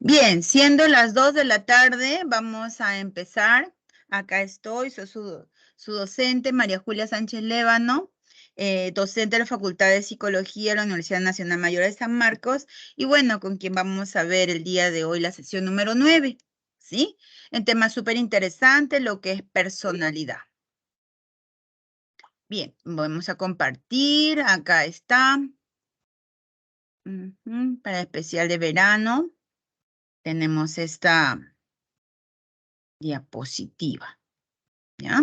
Bien, siendo las 2 de la tarde, vamos a empezar. Acá estoy, soy su docente, María Julia Sánchez Lévano, docente de la Facultad de Psicología de la Universidad Nacional Mayor de San Marcos, y bueno, con quien vamos a ver el día de hoy la sesión número 9, ¿sí? Un tema súper interesante, lo que es personalidad. Bien, vamos a compartir, acá está, para especial de verano, tenemos esta diapositiva, ¿ya?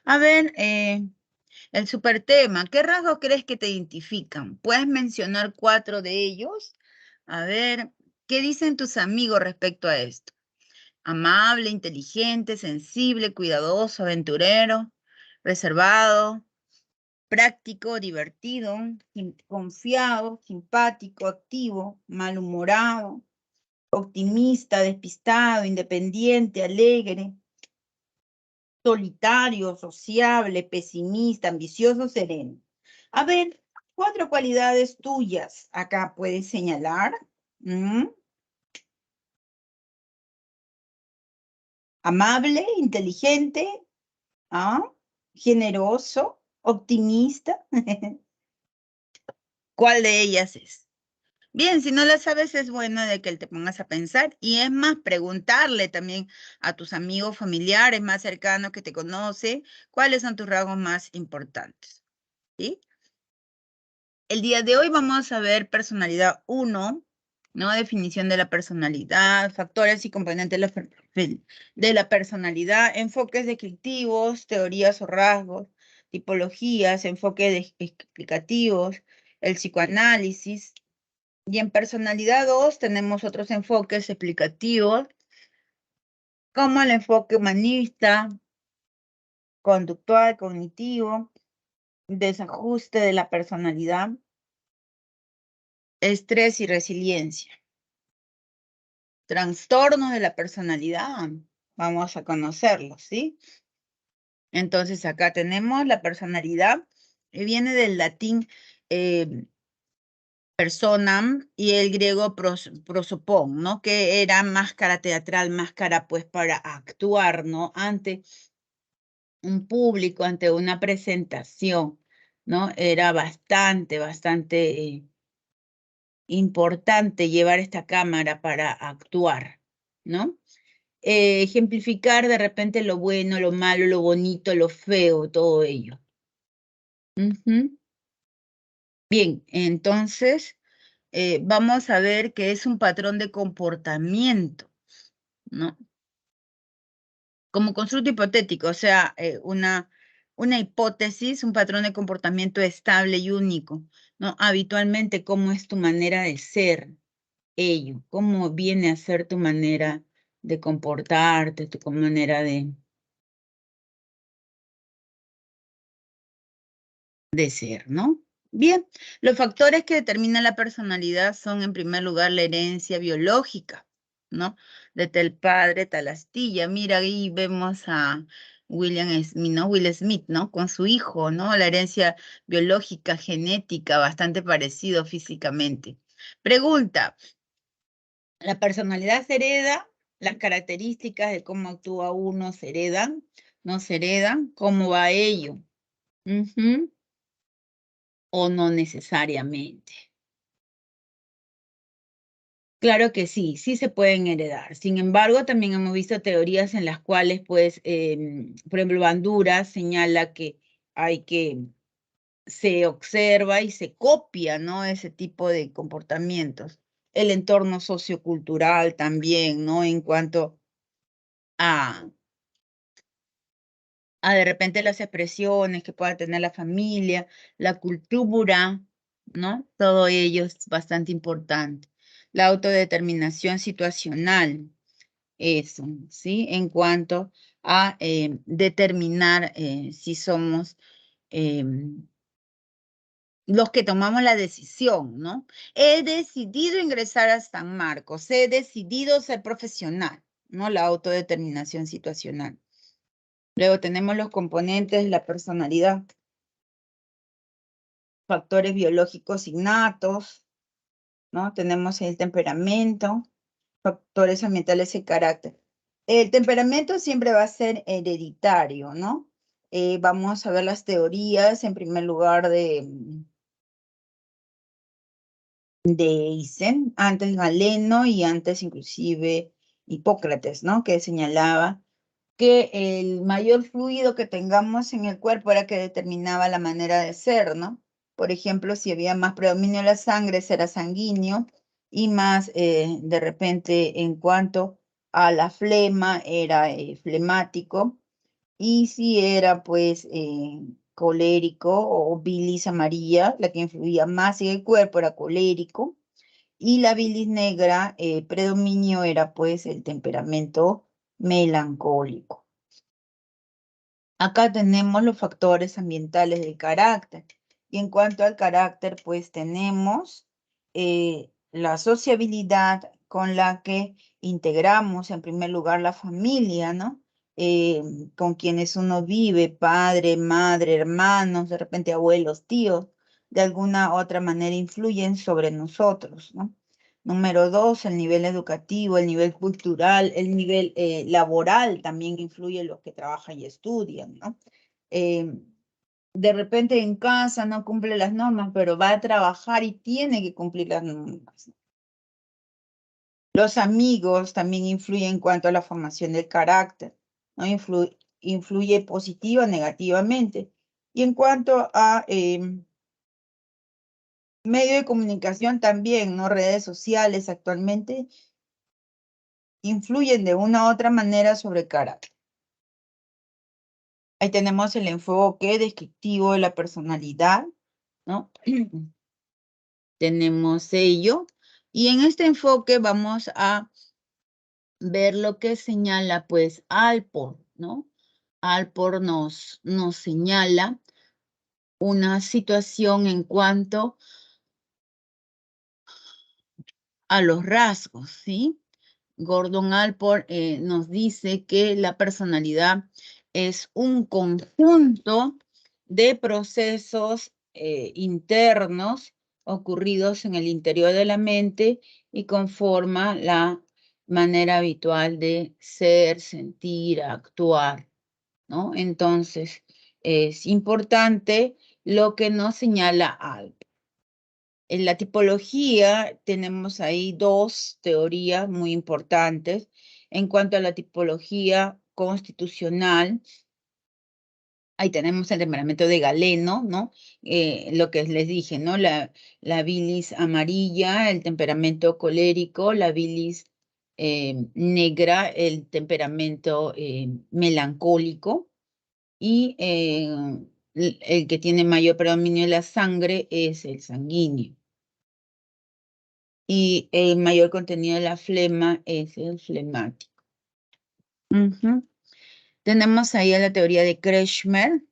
A ver, el super tema, ¿qué rasgos crees que te identifican? ¿Puedes mencionar 4 de ellos? A ver, ¿qué dicen tus amigos respecto a esto? Amable, inteligente, sensible, cuidadoso, aventurero, reservado, práctico, divertido, confiado, simpático, activo, malhumorado, optimista, despistado, independiente, alegre, solitario, sociable, pesimista, ambicioso, sereno. A ver, 4 cualidades tuyas acá puedes señalar. Amable, inteligente, ¿ah? Generoso, optimista. ¿Cuál de ellas es? Bien, si no la sabes, es bueno de que te pongas a pensar y es más, preguntarle también a tus amigos, familiares más cercanos que te conocen, cuáles son tus rasgos más importantes, ¿sí? El día de hoy vamos a ver personalidad 1, ¿no? Definición de la personalidad, factores y componentes de la personalidad, enfoques descriptivos, teorías o rasgos, tipologías, enfoques explicativos, el psicoanálisis. Y en personalidad 2 tenemos otros enfoques explicativos, como el enfoque humanista, conductual, cognitivo, desajuste de la personalidad, estrés y resiliencia. Trastornos de la personalidad, vamos a conocerlos, ¿sí? Entonces acá tenemos la personalidad, que viene del latín personam y el griego prosopon, ¿no? Que era máscara teatral, máscara pues para actuar, ¿no? Ante un público, ante una presentación, ¿no? Era bastante importante llevar esta cámara para actuar, ¿no? Ejemplificar de repente lo bueno, lo malo, lo bonito, lo feo, todo ello. Bien, entonces vamos a ver qué es un patrón de comportamiento, ¿no? Como constructo hipotético, o sea, una hipótesis, un patrón de comportamiento estable y único, ¿no? Habitualmente, ¿cómo es tu manera de ser ello? ¿Cómo viene a ser tu manera de comportarte, tu manera de ser, ¿no? Bien, los factores que determinan la personalidad son, en primer lugar, la herencia biológica, ¿no? De tal padre, tal astilla. Mira, ahí vemos a William Smith, ¿no? Will Smith, ¿no? Con su hijo, ¿no? La herencia biológica, genética, bastante parecido físicamente. Pregunta, ¿la personalidad se hereda? ¿Las características de cómo actúa uno se heredan? ¿No se heredan? ¿Cómo va ello? ¿O no necesariamente? Claro que sí, sí se pueden heredar. Sin embargo, también hemos visto teorías en las cuales, pues, por ejemplo, Bandura señala que se observa y se copia, ¿no? Ese tipo de comportamientos. El entorno sociocultural también, ¿no? En cuanto a de repente las expresiones que pueda tener la familia, la cultura, ¿no? Todo ello es bastante importante. La autodeterminación situacional, eso, ¿sí? En cuanto a determinar si somos los que tomamos la decisión, ¿no? He decidido ingresar a San Marcos, he decidido ser profesional, ¿no? La autodeterminación situacional. Luego tenemos los componentes de la personalidad, factores biológicos innatos, ¿no? Tenemos el temperamento, factores ambientales y carácter. El temperamento siempre va a ser hereditario, ¿no? Vamos a ver las teorías, en primer lugar, de Eisen, antes Galeno y antes inclusive Hipócrates, ¿no? Que señalaba que el mayor fluido que tengamos en el cuerpo era que determinaba la manera de ser, ¿no? Por ejemplo, si había más predominio de la sangre, será sanguíneo, y más de repente en cuanto a la flema, era flemático, y si era pues colérico o bilis amarilla, la que influía más en el cuerpo era colérico, y la bilis negra, predominio era pues el temperamento melancólico. Acá tenemos los factores ambientales del carácter. Y en cuanto al carácter, pues tenemos la sociabilidad con la que integramos, en primer lugar, la familia, ¿no? Con quienes uno vive, padre, madre, hermanos, de repente abuelos, tíos, de alguna u otra manera influyen sobre nosotros, ¿no? Número dos, el nivel educativo, el nivel cultural, el nivel laboral también influye en los que trabajan y estudian, ¿no? De repente en casa no cumple las normas, pero va a trabajar y tiene que cumplir las normas. Los amigos también influyen en cuanto a la formación del carácter, ¿no? Influye positiva o negativamente. Y en cuanto a medio de comunicación también, ¿no? Redes sociales actualmente influyen de una u otra manera sobre el carácter. Ahí tenemos el enfoque descriptivo de la personalidad, ¿no? Tenemos ello. Y en este enfoque vamos a ver lo que señala, pues, Alport, ¿no? Alport nos señala una situación en cuanto a los rasgos, ¿sí? Gordon Alport nos dice que la personalidad es un conjunto de procesos internos ocurridos en el interior de la mente y conforma la manera habitual de ser, sentir, actuar, ¿no? Entonces, es importante lo que nos señala Alport. En la tipología tenemos ahí dos teorías muy importantes. En cuanto a la tipología constitucional, ahí tenemos el temperamento de Galeno, ¿no? Lo que les dije, ¿no? La bilis amarilla, el temperamento colérico, la bilis negra, el temperamento melancólico, y el que tiene mayor predominio de la sangre es el sanguíneo. Y el mayor contenido de la flema es el flemático. Tenemos ahí a la teoría de Kretschmer.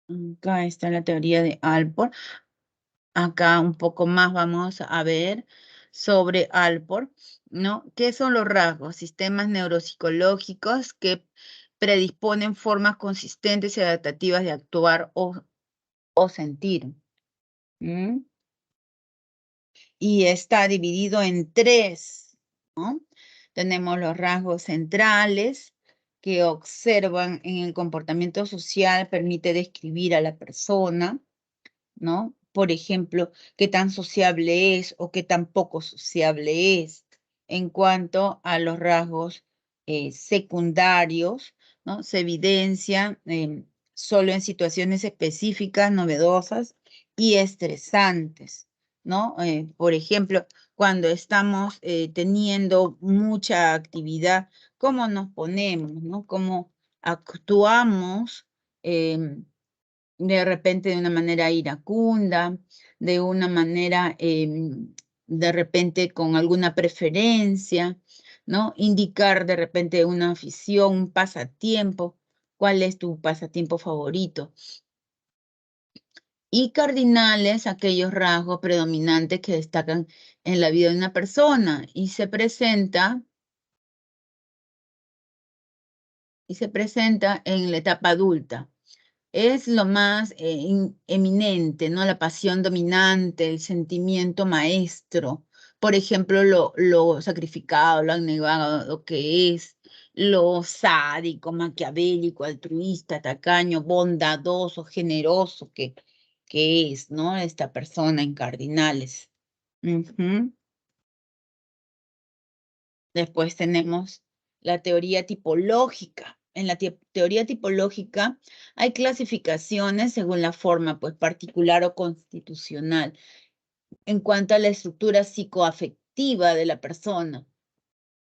Acá está la teoría de Alport. Acá un poco más vamos a ver sobre Alport, ¿no? ¿Qué son los rasgos? Sistemas neuropsicológicos que predisponen formas consistentes y adaptativas de actuar o sentir. Y está dividido en tres, ¿no? Tenemos los rasgos centrales que observan en el comportamiento social, permite describir a la persona, ¿no? Por ejemplo, qué tan sociable es o qué tan poco sociable es. En cuanto a los rasgos secundarios, ¿no? Se evidencian solo en situaciones específicas, novedosas y estresantes, ¿no? Por ejemplo, cuando estamos teniendo mucha actividad, ¿cómo nos ponemos, ¿no? ¿Cómo actuamos? De repente de una manera iracunda, de una manera de repente con alguna preferencia, ¿no? Indicar de repente una afición, un pasatiempo. ¿Cuál es tu pasatiempo favorito? Y cardinales, aquellos rasgos predominantes que destacan en la vida de una persona y se presenta en la etapa adulta. Es lo más eminente, ¿no? La pasión dominante, el sentimiento maestro, Por ejemplo, lo sacrificado, lo abnegado, lo que es, lo sádico, maquiavélico, altruista, tacaño, bondadoso, generoso, que es, ¿no? Esta persona en cardinales. Ujú. Después tenemos la teoría tipológica. En la teoría tipológica hay clasificaciones según la forma, pues particular o constitucional, en cuanto a la estructura psicoafectiva de la persona.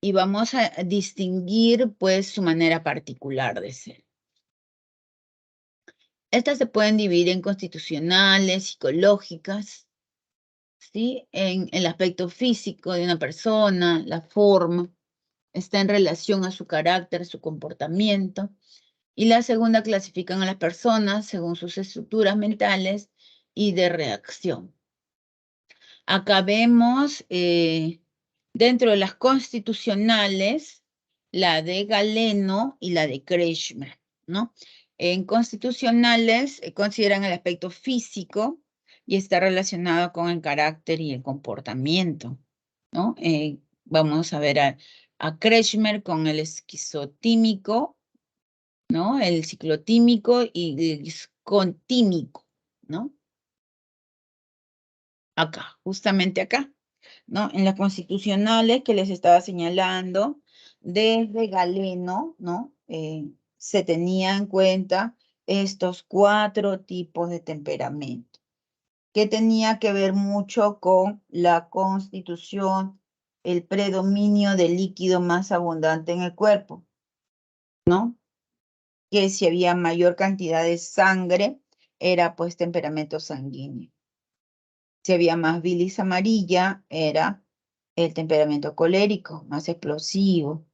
Y vamos a distinguir, pues, su manera particular de ser. Estas se pueden dividir en constitucionales, psicológicas, ¿sí? En el aspecto físico de una persona, la forma, está en relación a su carácter, su comportamiento. Y la segunda clasifican a las personas según sus estructuras mentales y de reacción. Acá vemos dentro de las constitucionales la de Galeno y la de Kretschmer, ¿no? En constitucionales consideran el aspecto físico y está relacionado con el carácter y el comportamiento, ¿no? Vamos a ver a Kretschmer con el esquizotímico, ¿no? El ciclotímico y el discontímico, ¿no? Acá, justamente acá, ¿no? En las constitucionales que les estaba señalando, desde Galeno, ¿no? Se tenía en cuenta estos 4 tipos de temperamento, que tenía que ver mucho con la constitución, el predominio del líquido más abundante en el cuerpo, ¿no? Que si había mayor cantidad de sangre, era pues temperamento sanguíneo. Si había más bilis amarilla, era el temperamento colérico, más explosivo.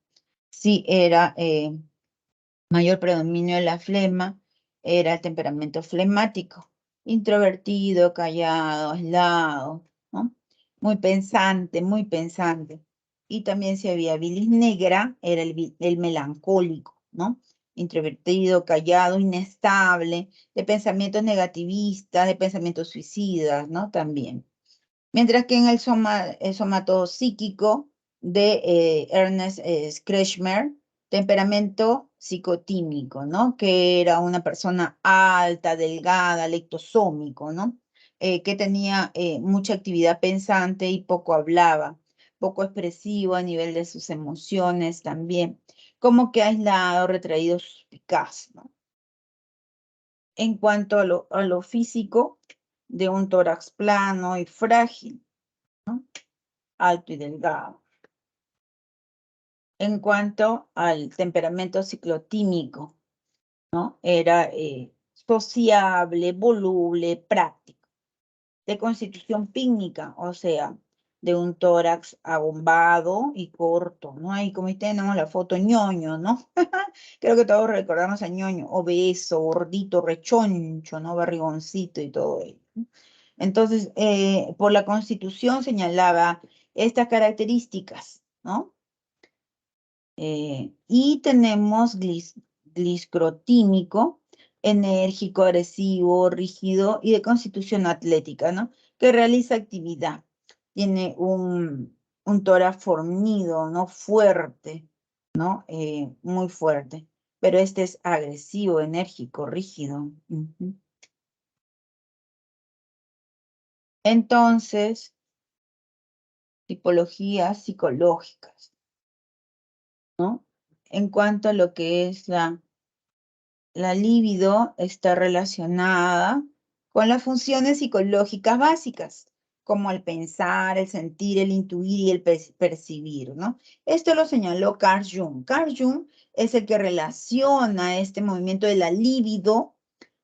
Si era mayor predominio de la flema, era el temperamento flemático, introvertido, callado, aislado, ¿no? Muy pensante, muy pensante. Y también si había bilis negra, era el melancólico, ¿no? Introvertido, callado, inestable, de pensamientos negativistas, de pensamientos suicidas, ¿no? También. Mientras que en el somato psíquico de Ernest Kretschmer, temperamento psicotímico, ¿no? Que era una persona alta, delgada, lectosómico, ¿no? Que tenía mucha actividad pensante y poco hablaba, poco expresivo a nivel de sus emociones también, como que aislado, retraído, suspicaz, ¿no? En cuanto a lo físico, de un tórax plano y frágil, ¿no? Alto y delgado. En cuanto al temperamento ciclotímico, ¿no? Era sociable, voluble, práctico, de constitución pícnica, o sea, de un tórax abombado y corto, ¿no? Ahí como tenemos la foto ñoño, ¿no? Creo que todos recordamos a ñoño, obeso, gordito, rechoncho, ¿no? Barrigoncito y todo ello. Entonces, por la Constitución señalaba estas características, ¿no? Y tenemos gliscrotímico, enérgico, agresivo, rígido y de constitución atlética, ¿no? Que realiza actividad. Tiene un tórax fornido, ¿no? Fuerte, ¿no? Muy fuerte. Pero este es agresivo, enérgico, rígido. Ujú. Entonces, tipologías psicológicas, ¿no? En cuanto a lo que es la libido, está relacionada con las funciones psicológicas básicas, como el pensar, el sentir, el intuir y el percibir, ¿no? Esto lo señaló Carl Jung. Carl Jung es el que relaciona este movimiento de la libido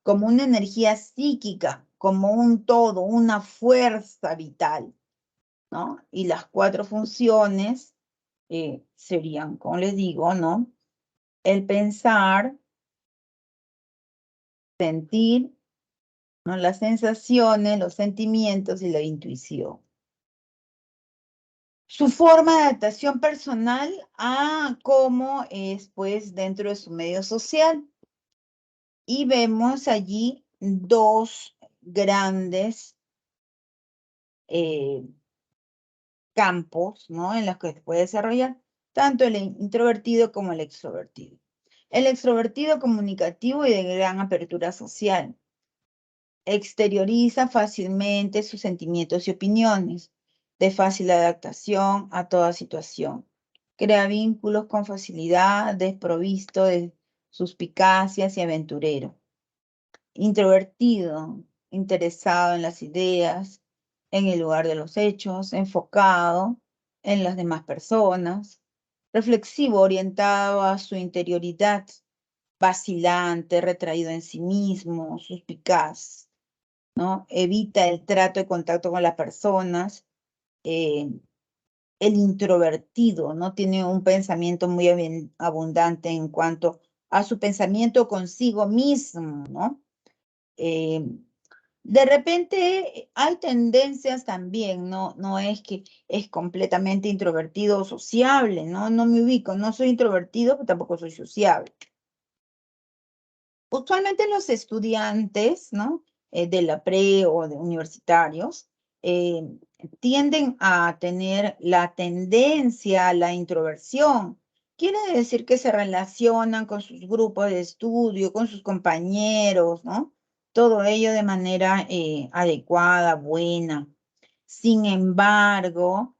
como una energía psíquica, como un todo, una fuerza vital, ¿no? Y las 4 funciones serían, como les digo, ¿no? El pensar, sentir, ¿no? Las sensaciones, los sentimientos y la intuición. Su forma de adaptación personal a cómo es, pues, dentro de su medio social. Y vemos allí 2 grandes campos, ¿no? En los que se puede desarrollar tanto el introvertido como el extrovertido. El extrovertido comunicativo y de gran apertura social. Exterioriza fácilmente sus sentimientos y opiniones, de fácil adaptación a toda situación. Crea vínculos con facilidad, desprovisto de suspicacias y aventurero. Introvertido, interesado en las ideas, en el lugar de los hechos, enfocado en las demás personas, reflexivo, orientado a su interioridad, vacilante, retraído en sí mismo, suspicaz, ¿no? Evita el trato y contacto con las personas. El introvertido, ¿no? Tiene un pensamiento muy abundante en cuanto a su pensamiento consigo mismo, ¿no? Eh, de repente hay tendencias también, ¿no? No es que es completamente introvertido o sociable, ¿no? No me ubico, no soy introvertido, pero tampoco soy sociable. Usualmente los estudiantes, ¿no? De la pre o de universitarios, eh, tienden a tener la tendencia a la introversión. Quiere decir que se relacionan con sus grupos de estudio, con sus compañeros, ¿no? Todo ello de manera adecuada, buena. Sin embargo,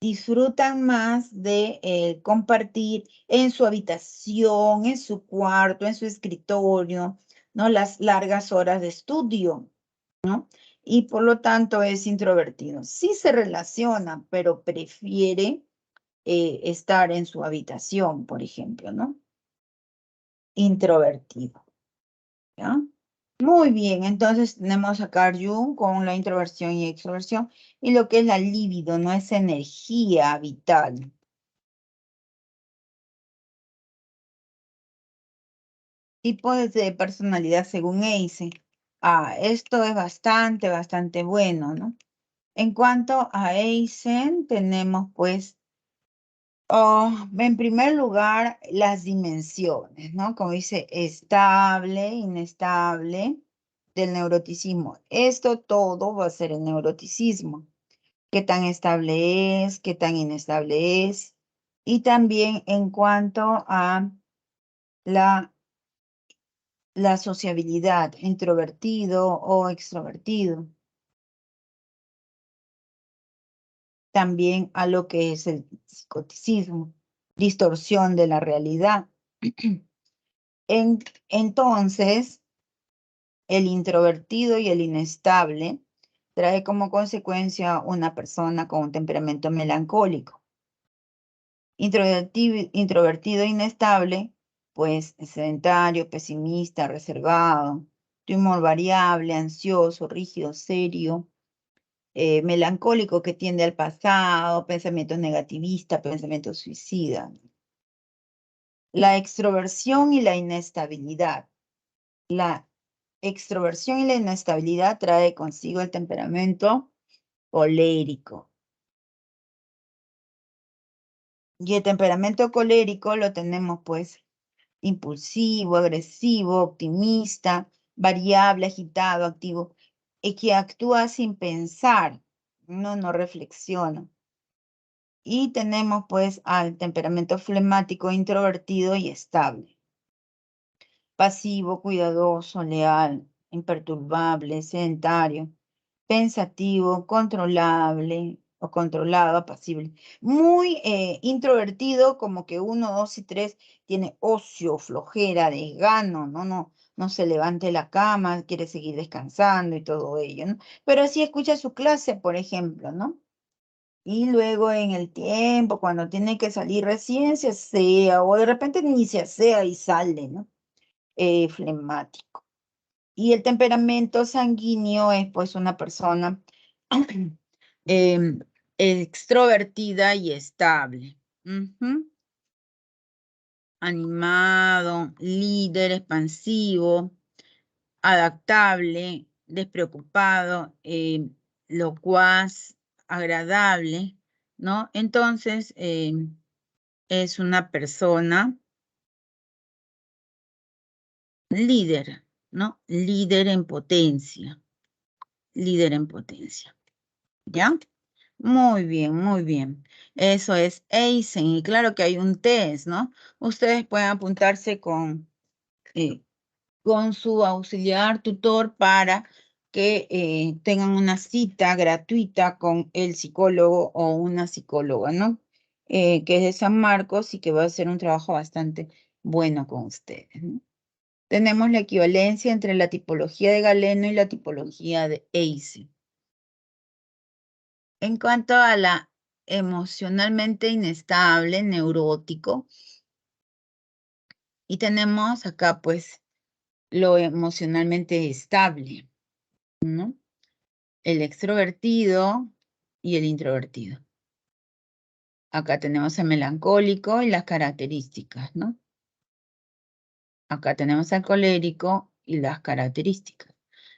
disfrutan más de compartir en su habitación, en su cuarto, en su escritorio, ¿no? Las largas horas de estudio, ¿no? Y por lo tanto es introvertido. Sí se relaciona, pero prefiere estar en su habitación, por ejemplo, ¿no? Introvertido, ¿ya? Muy bien, entonces tenemos a Carl Jung con la introversión y extroversión y lo que es la libido, no es energía vital. Tipos de personalidad según Eisen. Esto es bastante bueno, ¿no? En cuanto a Eisen, tenemos pues, en primer lugar, las dimensiones, ¿no? Como dice, estable, inestable, del neuroticismo. Esto todo va a ser el neuroticismo. ¿Qué tan estable es? ¿Qué tan inestable es? Y también en cuanto a la sociabilidad, introvertido o extrovertido. También a lo que es el psicoticismo, distorsión de la realidad. Entonces, el introvertido y el inestable trae como consecuencia una persona con un temperamento melancólico. Introvertido e inestable, pues sedentario, pesimista, reservado, de humor variable, ansioso, rígido, serio, melancólico que tiende al pasado, pensamientos negativistas, pensamientos suicidas. La extroversión y la inestabilidad. La extroversión y la inestabilidad trae consigo el temperamento colérico. Y el temperamento colérico lo tenemos pues impulsivo, agresivo, optimista, variable, agitado, activo, y que actúa sin pensar, no reflexiona. Y tenemos pues al temperamento flemático, introvertido y estable. Pasivo, cuidadoso, leal, imperturbable, sedentario, pensativo, controlable o controlado, apacible. Muy introvertido, como que 1, 2 y 3 tiene ocio, flojera, desgano, no se levante de la cama, quiere seguir descansando y todo ello, ¿no? Pero sí escucha su clase, por ejemplo, ¿no? Y luego en el tiempo, cuando tiene que salir recién, se asea, o de repente ni se asea y sale, ¿no? Flemático. Y el temperamento sanguíneo es pues una persona em, extrovertida y estable. Ujú. Animado, líder, expansivo, adaptable, despreocupado, locuaz, agradable, ¿no? Entonces, es una persona líder, ¿no? Líder en potencia, ¿ya? Muy bien, muy bien. Eso es Eisen. Y claro que hay un test, ¿no? Ustedes pueden apuntarse eh, con su auxiliar tutor para que tengan una cita gratuita con el psicólogo o una psicóloga, ¿no? Que es de San Marcos y que va a hacer un trabajo bastante bueno con ustedes, ¿no? Tenemos la equivalencia entre la tipología de Galeno y la tipología de Eisen. En cuanto a la emocionalmente inestable, neurótico, y tenemos acá pues lo emocionalmente estable, ¿no? El extrovertido y el introvertido. Acá tenemos el melancólico y las características, ¿no? Acá tenemos al colérico y las características.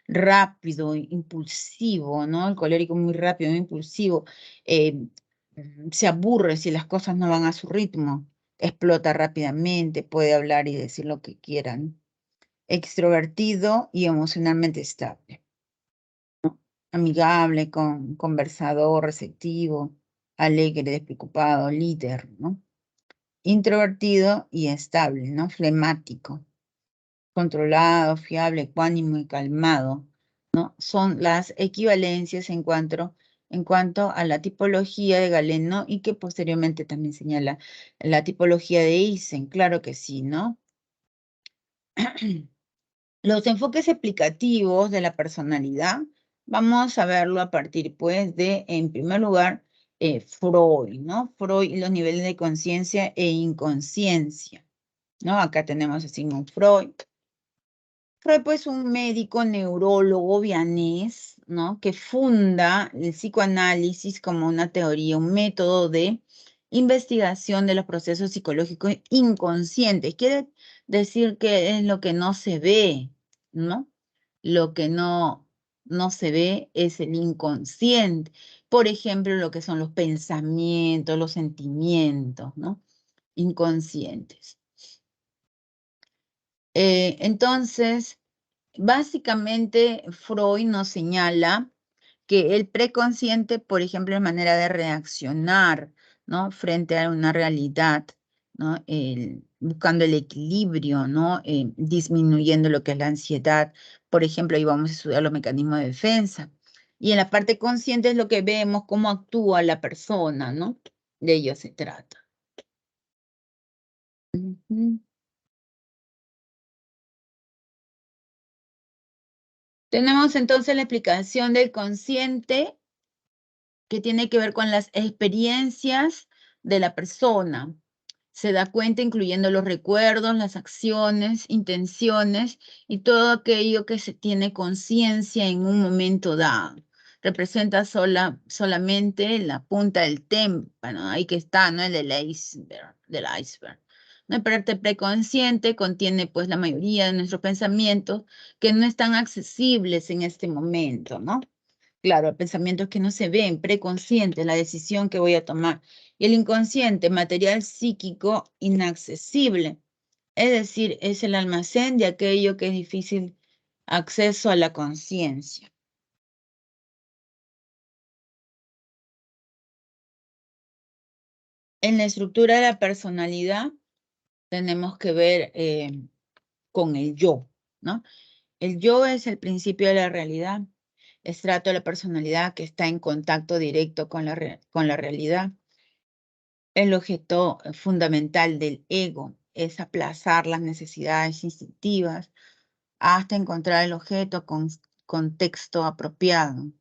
Rápido, impulsivo, ¿no? El colérico muy rápido, muy impulsivo. Se aburre si las cosas no van a su ritmo. Explota rápidamente, puede hablar y decir lo que quieran. Extrovertido y emocionalmente estable. Amigable, conversador, receptivo, alegre, despreocupado, líder, ¿no? Introvertido y estable, ¿no? Flemático, controlado, fiable, ecuánime y calmado, ¿no? Son las equivalencias en cuanto a la tipología de Galeno y que posteriormente también señala la tipología de Eisen, claro que sí, ¿no? Los enfoques explicativos de la personalidad, vamos a verlo a partir, pues, de, en primer lugar, Freud, ¿no? Freud y los niveles de conciencia e inconsciencia, ¿no? Acá tenemos a Sigmund Freud. Freud, pues, un médico neurólogo vienés, ¿no? Que funda el psicoanálisis como una teoría, un método de investigación de los procesos psicológicos inconscientes. Quiere decir que es lo que no se ve, ¿no? Lo que no se ve es el inconsciente. Por ejemplo, lo que son los pensamientos, los sentimientos, ¿no? Inconscientes. Entonces, básicamente, Freud nos señala que el preconsciente, por ejemplo, es manera de reaccionar, ¿no? Frente a una realidad, ¿no? Buscando el equilibrio, ¿no? Disminuyendo lo que es la ansiedad. Por ejemplo, ahí vamos a estudiar los mecanismos de defensa. Y en la parte consciente es lo que vemos, cómo actúa la persona, ¿no? De ello se trata. Ujú. Tenemos entonces la explicación del consciente que tiene que ver con las experiencias de la persona. Se da cuenta incluyendo los recuerdos, las acciones, intenciones y todo aquello que se tiene conciencia en un momento dado. Representa solamente la punta del témpano, ahí que está, ¿no? Del iceberg. ¿No? Pero el preconsciente contiene pues la mayoría de nuestros pensamientos que no están accesibles en este momento, ¿no? Claro, el pensamiento es que no se ven, preconsciente, la decisión que voy a tomar. Y el inconsciente, material psíquico inaccesible. Es decir, es el almacén de aquello que es difícil acceso a la conciencia. En la estructura de la personalidad tenemos que ver con el yo, ¿no? El yo es el principio de la realidad, estrato de la personalidad que está en contacto directo con con la realidad. El objeto fundamental del ego es aplazar las necesidades instintivas hasta encontrar el objeto con contexto apropiado.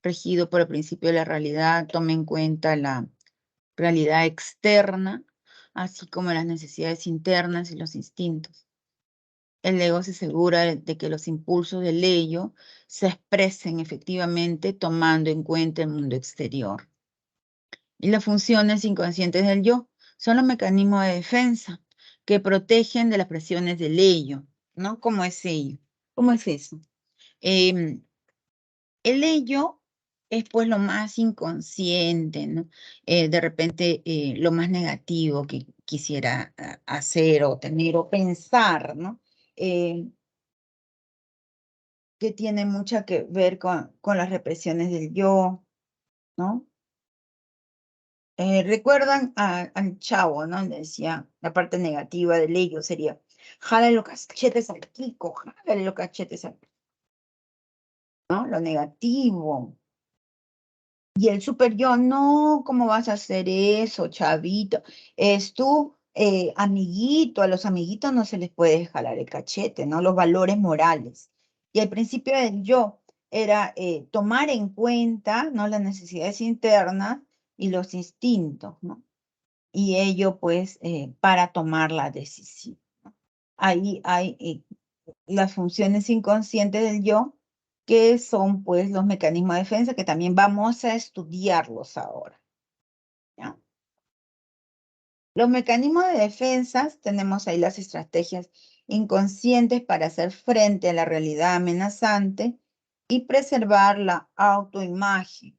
Regido por el principio de la realidad, toma en cuenta la realidad externa, así como las necesidades internas y los instintos. El ego se asegura de que los impulsos del ello se expresen efectivamente tomando en cuenta el mundo exterior. Y las funciones inconscientes del yo son los mecanismos de defensa que protegen de las presiones del ello, ¿no? ¿Cómo es ello? ¿Cómo es eso? Em, el ello es pues lo más inconsciente, ¿no? De repente lo más negativo que quisiera hacer o tener o pensar, ¿no? Eh, que tiene mucha que ver con las represiones del yo, ¿no? ¿Recuerdan al chavo, ¿no? Le decía, la parte negativa del ello sería, jálale los cachetes al Kiko, jálale los cachetes al Kiko, ¿no? Lo negativo. Y el super yo, no, ¿cómo vas a hacer eso, chavito? Es tu amiguito, a los amiguitos no se les puede jalar el cachete, ¿no? Los valores morales. Y el principio del yo era tomar en cuenta, ¿no? Las necesidades internas y los instintos, ¿no? Y ello, pues, para tomar la decisión. Ahí hay las funciones inconscientes del yo, que son pues los mecanismos de defensa, que también vamos a estudiarlos ahora, ¿ya? Los mecanismos de defensa, tenemos ahí las estrategias inconscientes para hacer frente a la realidad amenazante y preservar la autoimagen.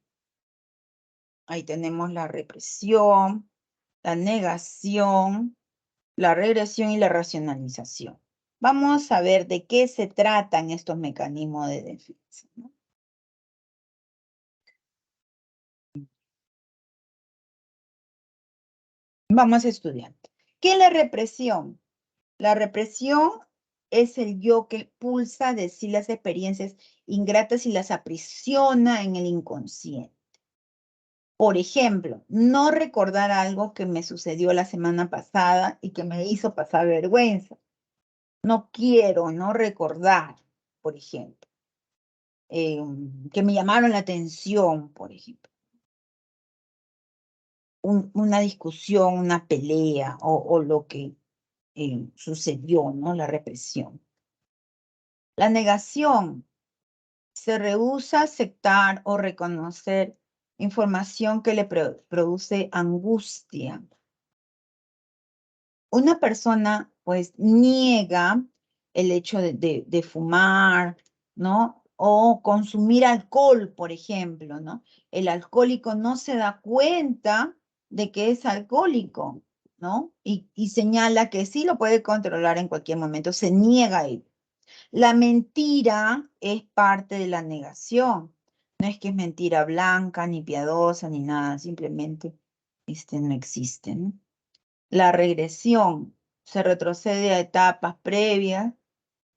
Ahí tenemos la represión, la negación, la regresión y la racionalización. Vamos a ver de qué se tratan estos mecanismos de defensa, ¿no? Vamos a estudiar. ¿Qué es la represión? La represión es el yo que expulsa de sí las experiencias ingratas y las aprisiona en el inconsciente. Por ejemplo, no recordar algo que me sucedió la semana pasada y que me hizo pasar vergüenza. No quiero no recordar, por ejemplo, que me llamaron la atención, por ejemplo, una discusión, una pelea o lo que sucedió, ¿no? La represión. La negación se rehúsa a aceptar o reconocer información que le produce angustia. Una persona, pues, niega el hecho de fumar, ¿no? O consumir alcohol, por ejemplo, ¿no? El alcohólico no se da cuenta de que es alcohólico, ¿no? Y señala que sí lo puede controlar en cualquier momento, se niega a ello. La mentira es parte de la negación. No es que es mentira blanca, ni piadosa, ni nada, simplemente no existe, ¿no? La regresión se retrocede a etapas previas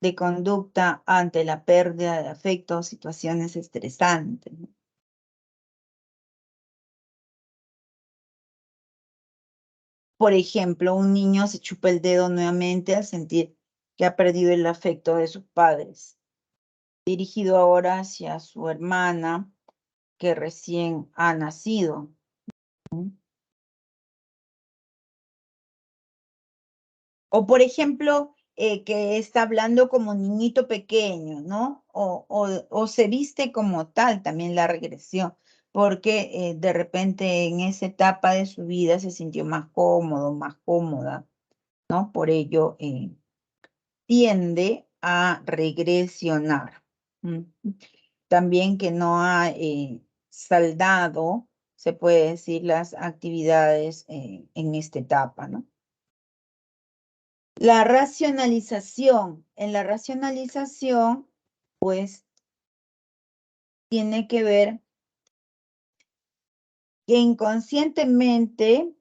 de conducta ante la pérdida de afecto o situaciones estresantes, ¿no? Por ejemplo, un niño se chupa el dedo nuevamente al sentir que ha perdido el afecto de sus padres, dirigido ahora hacia su hermana que recién ha nacido, ¿no? O por ejemplo, que está hablando como niñito pequeño, ¿no? O se viste como tal, también la regresión, porque de repente en esa etapa de su vida se sintió más cómodo, más cómoda, ¿no? Por ello tiende a regresionar. ¿Mm? También que no ha saldado, se puede decir, las actividades en esta etapa, ¿no? La racionalización. En la racionalización, pues, tiene que ver que inconscientemente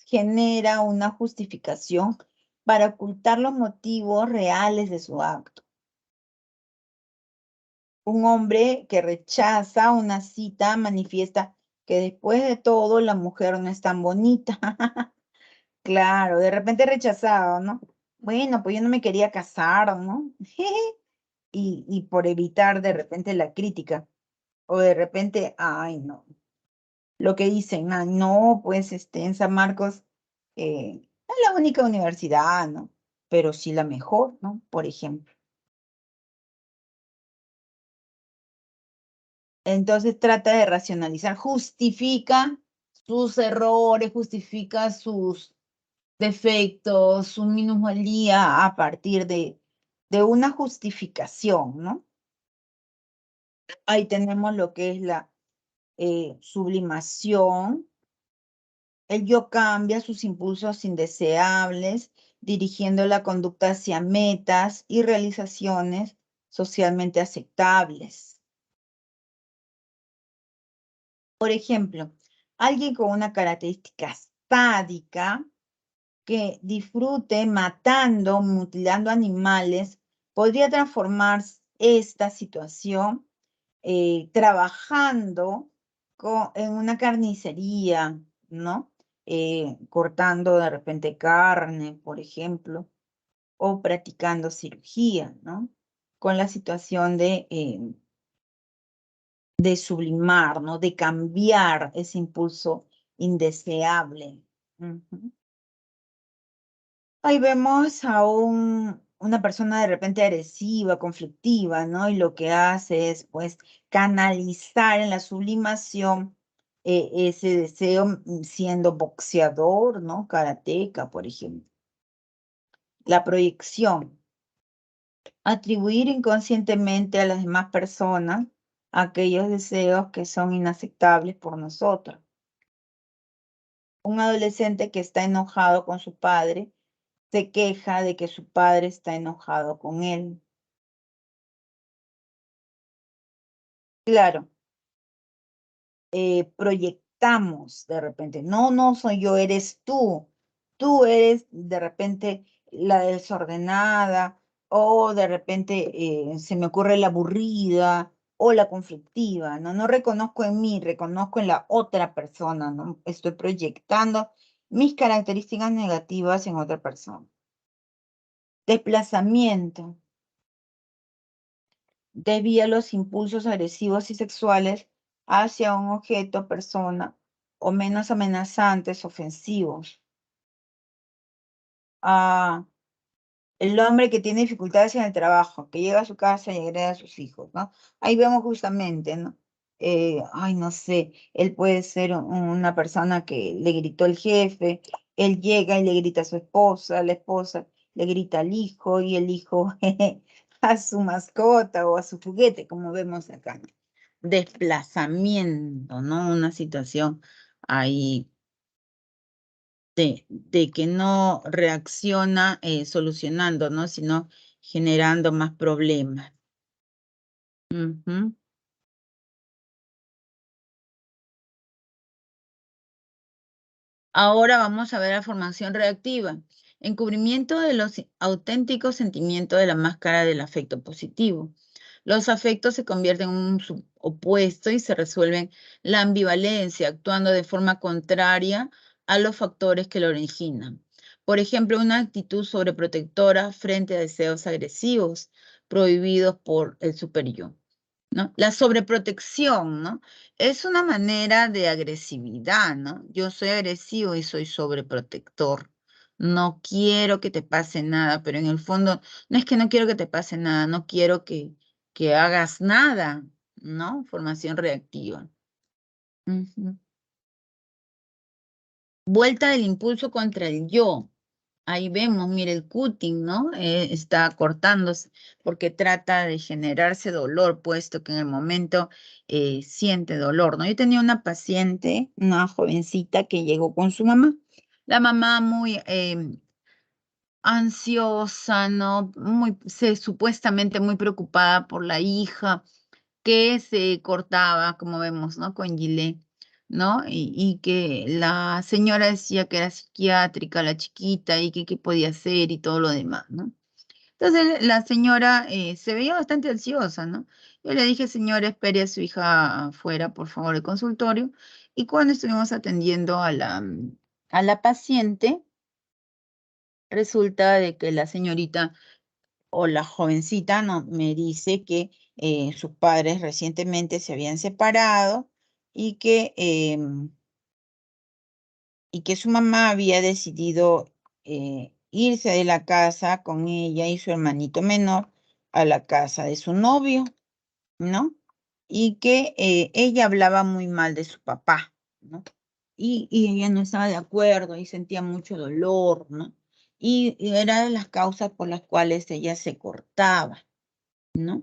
genera una justificación para ocultar los motivos reales de su acto. Un hombre que rechaza una cita manifiesta que después de todo la mujer no es tan bonita. Claro, de repente rechazado, ¿no? Bueno, pues yo no me quería casar, ¿no? Y por evitar de repente la crítica, o de repente, ay, no, lo que dicen, "Ah, no, pues en San Marcos no es la única universidad, ¿no? Pero sí la mejor, ¿no? Por ejemplo. Entonces trata de racionalizar, justifica sus errores, justifica sus defectos, su minusvalía a partir de una justificación, ¿no? Ahí tenemos lo que es la sublimación. El yo cambia sus impulsos indeseables, dirigiendo la conducta hacia metas y realizaciones socialmente aceptables. Por ejemplo, alguien con una característica sádica que disfrute matando, mutilando animales, podría transformar esta situación trabajando en una carnicería, ¿no? Cortando de repente carne, por ejemplo, o practicando cirugía, ¿no? Con la situación de sublimar, ¿no? De cambiar ese impulso indeseable. Ujú. Ahí vemos a una persona de repente agresiva, conflictiva, ¿no? Y lo que hace es, pues, canalizar en la sublimación ese deseo siendo boxeador, ¿no? Karateca, por ejemplo. La proyección. Atribuir inconscientemente a las demás personas aquellos deseos que son inaceptables por nosotros. Un adolescente que está enojado con su padre se queja de que su padre está enojado con él. Claro, proyectamos de repente, no, no soy yo, eres tú eres de repente la desordenada o de repente se me ocurre la aburrida o la conflictiva, ¿no? No reconozco en mí, reconozco en la otra persona, ¿no? Estoy proyectando mis características negativas en otra persona. Desplazamiento. Desvía los impulsos agresivos y sexuales hacia un objeto, persona o menos amenazantes, ofensivos. Ah, el hombre que tiene dificultades en el trabajo, que llega a su casa y agrede a sus hijos, ¿no? Ahí vemos justamente, ¿no? Ay, no sé, él puede ser una persona que le gritó el jefe, él llega y le grita a su esposa, la esposa le grita al hijo y el hijo a su mascota o a su juguete, como vemos acá, ¿no? Desplazamiento, ¿no? Una situación ahí de que no reacciona solucionando, ¿no? Sino generando más problemas. Ujú. Ahora vamos a ver la formación reactiva. Encubrimiento de los auténticos sentimientos de la máscara del afecto positivo. Los afectos se convierten en un opuesto y se resuelven la ambivalencia, actuando de forma contraria a los factores que lo originan. Por ejemplo, una actitud sobreprotectora frente a deseos agresivos prohibidos por el superior, ¿no? La sobreprotección, ¿no? Es una manera de agresividad, ¿no? Yo soy agresivo y soy sobreprotector. No quiero que te pase nada, pero en el fondo no es que no quiero que te pase nada, no quiero que hagas nada, ¿no? Formación reactiva. Ujú. Vuelta del impulso contra el yo. Ahí vemos, mire, el cutting, ¿no? Está cortándose porque trata de generarse dolor, puesto que en el momento siente dolor, ¿no? Yo tenía una paciente, una jovencita que llegó con su mamá. La mamá muy ansiosa, ¿no? Supuestamente muy preocupada por la hija que se cortaba, como vemos, ¿no? Con gilet, ¿no? Y que la señora decía que era psiquiátrica, la chiquita, y que qué podía hacer y todo lo demás, ¿no? Entonces la señora se veía bastante ansiosa, ¿no? Yo le dije, señora, espere a su hija afuera, por favor, el consultorio. Y cuando estuvimos atendiendo a la paciente, resulta de que la señorita o la jovencita no, me dice que sus padres recientemente se habían separado y que su mamá había decidido irse de la casa con ella y su hermanito menor a la casa de su novio, ¿no? Y que ella hablaba muy mal de su papá, ¿no? Y ella no estaba de acuerdo y sentía mucho dolor, ¿no? Y era de las causas por las cuales ella se cortaba, ¿no?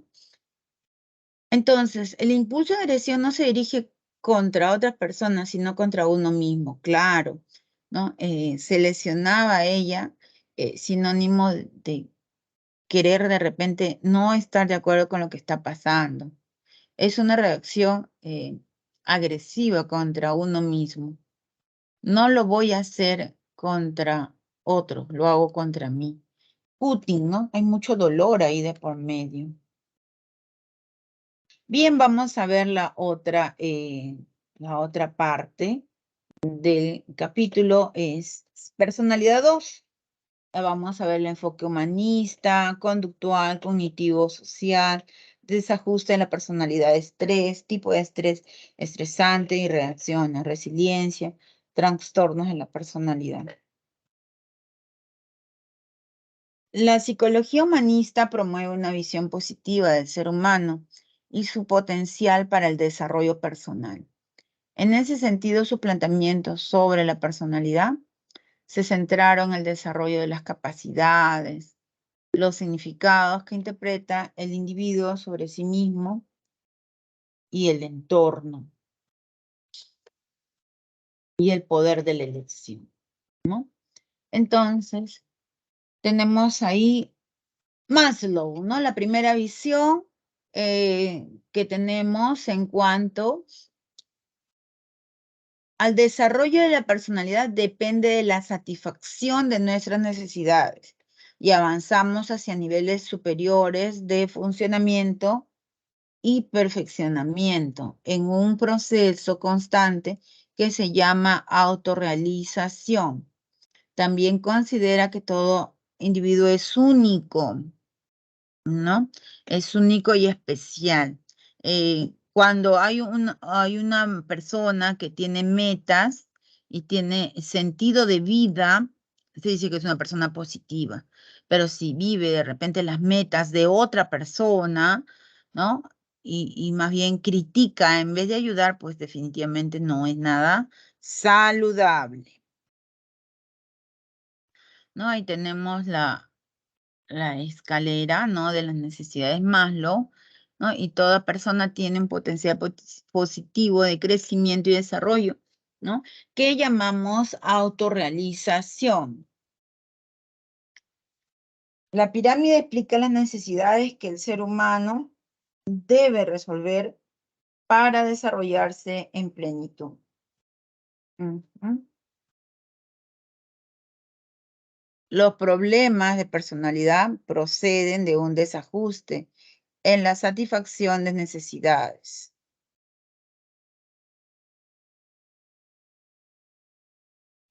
Entonces, el impulso de agresión no se dirige contra otras personas, sino contra uno mismo, claro, ¿no? Se lesionaba a ella, sinónimo querer de repente no estar de acuerdo con lo que está pasando. Es una reacción agresiva contra uno mismo. No lo voy a hacer contra otros, lo hago contra mí. Putin, ¿no? Hay mucho dolor ahí de por medio. Bien, vamos a ver la otra parte del capítulo, es personalidad 2. Vamos a ver el enfoque humanista, conductual, cognitivo, social, desajuste en la personalidad, estrés, tipo de estrés estresante y reacciones, resiliencia, trastornos en la personalidad. La psicología humanista promueve una visión positiva del ser humano y su potencial para el desarrollo personal. En ese sentido, sus planteamientos sobre la personalidad se centraron en el desarrollo de las capacidades, los significados que interpreta el individuo sobre sí mismo y el entorno y el poder de la elección, ¿no? Entonces, tenemos ahí Maslow, ¿no? La primera visión que tenemos en cuanto al desarrollo de la personalidad depende de la satisfacción de nuestras necesidades y avanzamos hacia niveles superiores de funcionamiento y perfeccionamiento en un proceso constante que se llama autorrealización. También considera que todo individuo es único, ¿no? Es único y especial. Cuando hay una persona que tiene metas y tiene sentido de vida, se dice que es una persona positiva. Pero si vive de repente las metas de otra persona, ¿no? Y más bien critica en vez de ayudar, pues definitivamente no es nada saludable, ¿no? Ahí tenemos la escalera, ¿no? De las necesidades Maslow, ¿no? Y toda persona tiene un potencial positivo de crecimiento y desarrollo, ¿no? Que llamamos autorrealización. La pirámide explica las necesidades que el ser humano debe resolver para desarrollarse en plenitud. Los problemas de personalidad proceden de un desajuste en la satisfacción de necesidades.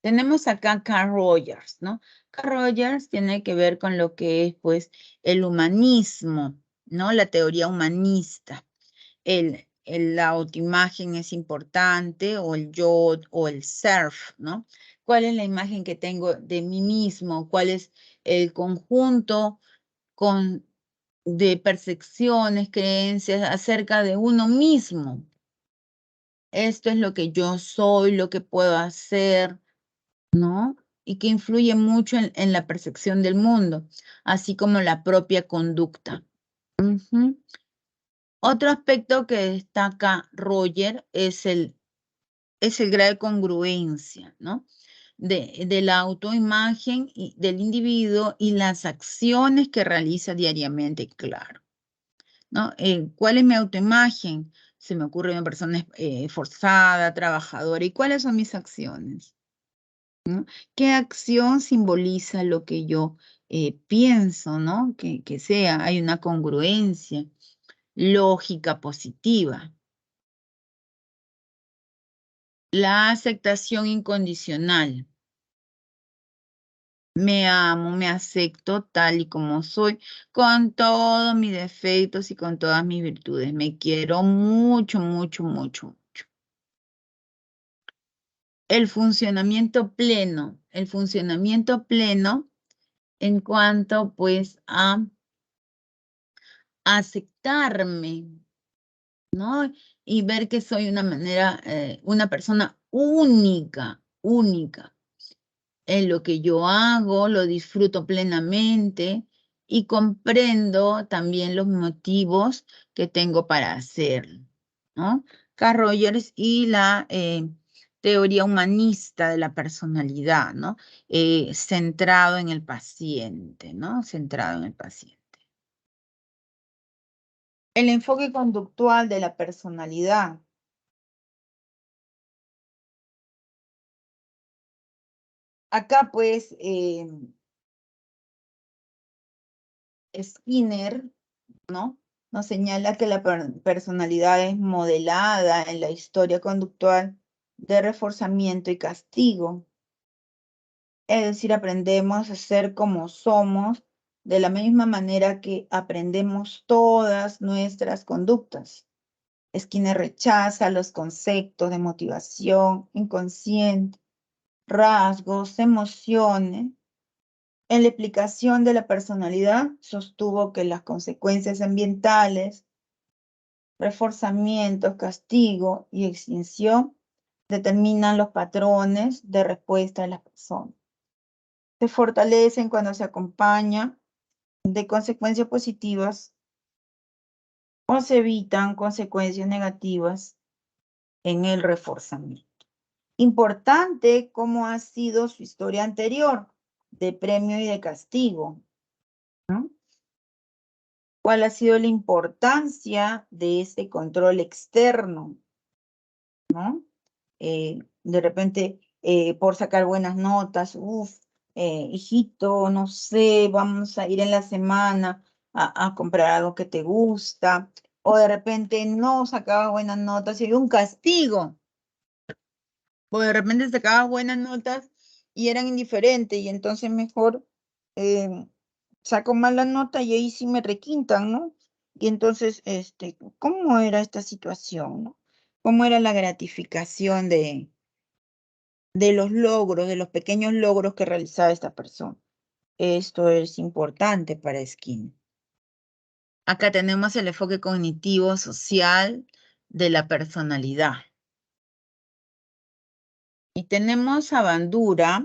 Tenemos acá Carl Rogers, ¿no? Carl Rogers tiene que ver con lo que es, pues, el humanismo, ¿no? La teoría humanista. La autoimagen es importante, o el yo, o el self, ¿no? ¿Cuál es la imagen que tengo de mí mismo? ¿Cuál es el conjunto de percepciones, creencias acerca de uno mismo? Esto es lo que yo soy, lo que puedo hacer, ¿no? Y que influye mucho en la percepción del mundo, así como la propia conducta. Otro aspecto que destaca Roger es el grado de congruencia, ¿no? De la autoimagen del individuo y las acciones que realiza diariamente, claro, ¿no? ¿Cuál es mi autoimagen? Se me ocurre una persona esforzada, trabajadora. ¿Y cuáles son mis acciones? ¿No? ¿Qué acción simboliza lo que yo pienso, ¿no? Que sea, hay una congruencia, lógica positiva. La aceptación incondicional. Me amo, me acepto tal y como soy, con todos mis defectos y con todas mis virtudes. Me quiero mucho, mucho, mucho, mucho. El funcionamiento pleno en cuanto pues a aceptarme, ¿no? Y ver que soy una persona única, única. En lo que yo hago, lo disfruto plenamente y comprendo también los motivos que tengo para hacerlo, ¿no? Carl Rogers y la teoría humanista de la personalidad, ¿no? Centrado en el paciente, ¿no? Centrado en el paciente. El enfoque conductual de la personalidad. Acá, pues, Skinner, ¿no? Nos señala que la personalidad es modelada en la historia conductual de reforzamiento y castigo. Es decir, aprendemos a ser como somos de la misma manera que aprendemos todas nuestras conductas. Skinner rechaza los conceptos de motivación inconsciente, rasgos, emociones. En la explicación de la personalidad, sostuvo que las consecuencias ambientales, reforzamiento, castigo y extinción determinan los patrones de respuesta de las personas. Se fortalecen cuando se acompaña de consecuencias positivas o se evitan consecuencias negativas en el reforzamiento. Importante cómo ha sido su historia anterior de premio y de castigo, ¿no? ¿Cuál ha sido la importancia de este control externo, ¿no? De repente, por sacar buenas notas, hijito, no sé, vamos a ir en la semana a comprar algo que te gusta, o de repente no sacaba buenas notas y había un castigo, o de repente sacaba buenas notas y eran indiferentes, y entonces mejor saco mala nota y ahí sí me requintan, ¿no? Y entonces, ¿cómo era esta situación, no? ¿Cómo era la gratificación de los logros, de los pequeños logros que realizaba esta persona? Esto es importante para Skinner. Acá tenemos el enfoque cognitivo social de la personalidad. Y tenemos a Bandura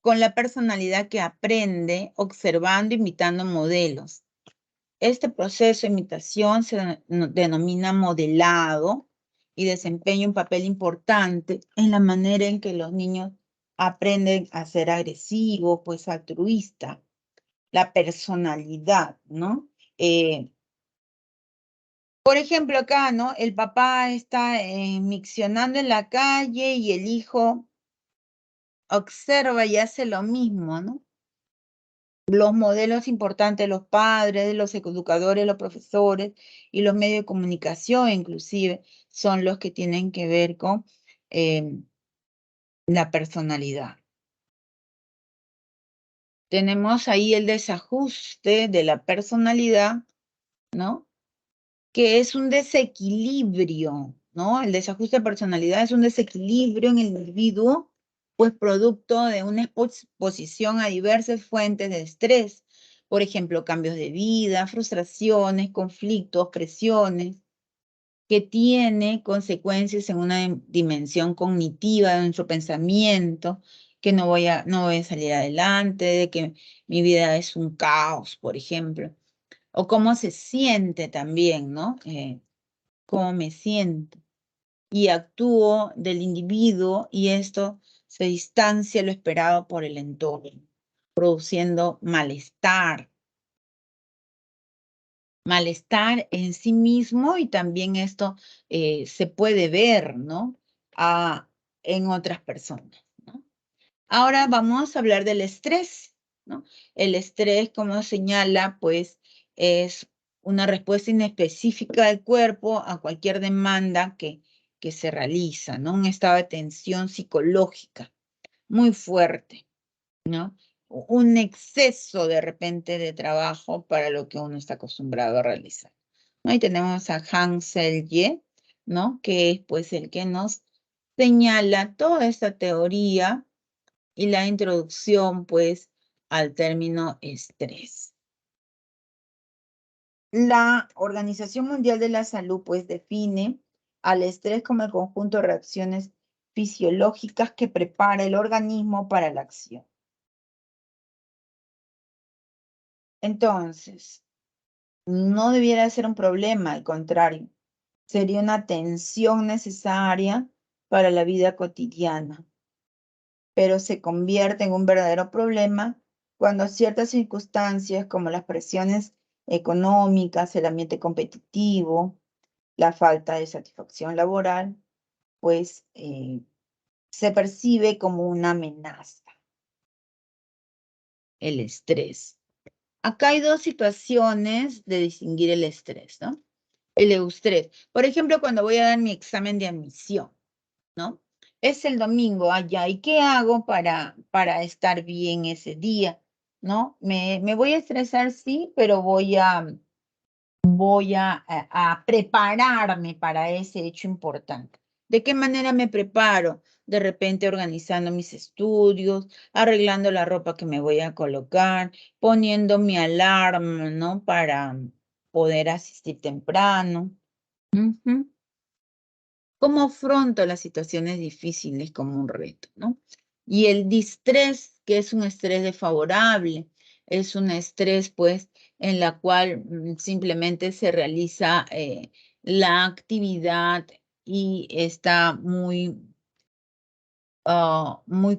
con la personalidad que aprende observando, imitando modelos. Este proceso de imitación se denomina modelado y desempeña un papel importante en la manera en que los niños aprenden a ser agresivos, pues altruista, la personalidad, ¿no? Por ejemplo, acá, ¿no? El papá está miccionando en la calle y el hijo observa y hace lo mismo, ¿no? Los modelos importantes, los padres, los educadores, los profesores y los medios de comunicación inclusive, son los que tienen que ver con la personalidad. Tenemos ahí el desajuste de la personalidad, ¿no? Que es un desequilibrio, ¿no? El desajuste de personalidad es un desequilibrio en el individuo, pues producto de una exposición a diversas fuentes de estrés, por ejemplo, cambios de vida, frustraciones, conflictos, presiones, que tiene consecuencias en una dimensión cognitiva de nuestro pensamiento, que no voy a salir adelante, de que mi vida es un caos, por ejemplo, o cómo se siente también, ¿no? Cómo me siento y actúo del individuo y esto se distancia lo esperado por el entorno, produciendo malestar. Malestar en sí mismo y también esto se puede ver, ¿no? En otras personas, ¿no? Ahora vamos a hablar del estrés, ¿no? El estrés, como señala, pues es una respuesta inespecífica del cuerpo a cualquier demanda que se realiza, ¿no? Un estado de tensión psicológica muy fuerte, ¿no? Un exceso de repente de trabajo para lo que uno está acostumbrado a realizar. ¿No? Ahí tenemos a Hans Selye, ¿no? Que es pues el que nos señala toda esta teoría y la introducción, pues, al término estrés. La Organización Mundial de la Salud, pues, define al estrés como el conjunto de reacciones fisiológicas que prepara el organismo para la acción. Entonces, no debiera ser un problema, al contrario, sería una tensión necesaria para la vida cotidiana, pero se convierte en un verdadero problema cuando ciertas circunstancias como las presiones económicas, el ambiente competitivo, la falta de satisfacción laboral, pues se percibe como una amenaza, el estrés. Acá hay dos situaciones de distinguir el estrés, ¿no? El eustrés. Por ejemplo, cuando voy a dar mi examen de admisión, ¿no? Es el domingo allá, ¿y qué hago para estar bien ese día? ¿No? Me voy a estresar, sí, pero voy a prepararme para ese hecho importante. ¿De qué manera me preparo? De repente organizando mis estudios, arreglando la ropa que me voy a colocar, poniendo mi alarma, ¿no? Para poder asistir temprano. Ujú. ¿Cómo afronto las situaciones difíciles como un reto, no? Y el distrés, que es un estrés desfavorable, es un estrés, pues, en la cual simplemente se realiza la actividad y está muy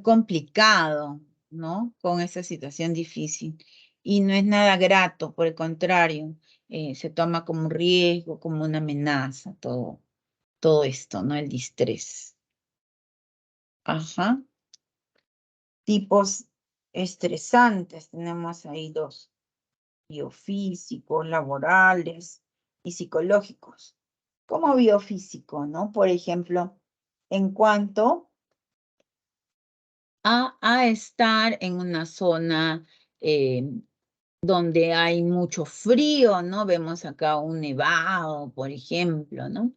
complicado, ¿no? Con esa situación difícil. Y no es nada grato, por el contrario, se toma como un riesgo, como una amenaza, todo esto, ¿no? El distrés. Ajá. Tipos estresantes, tenemos ahí dos, biofísicos, laborales y psicológicos. Como biofísico, ¿no? Por ejemplo, en cuanto a estar en una zona eh, donde hay mucho frío, ¿no? Vemos acá un nevado, por ejemplo, ¿no?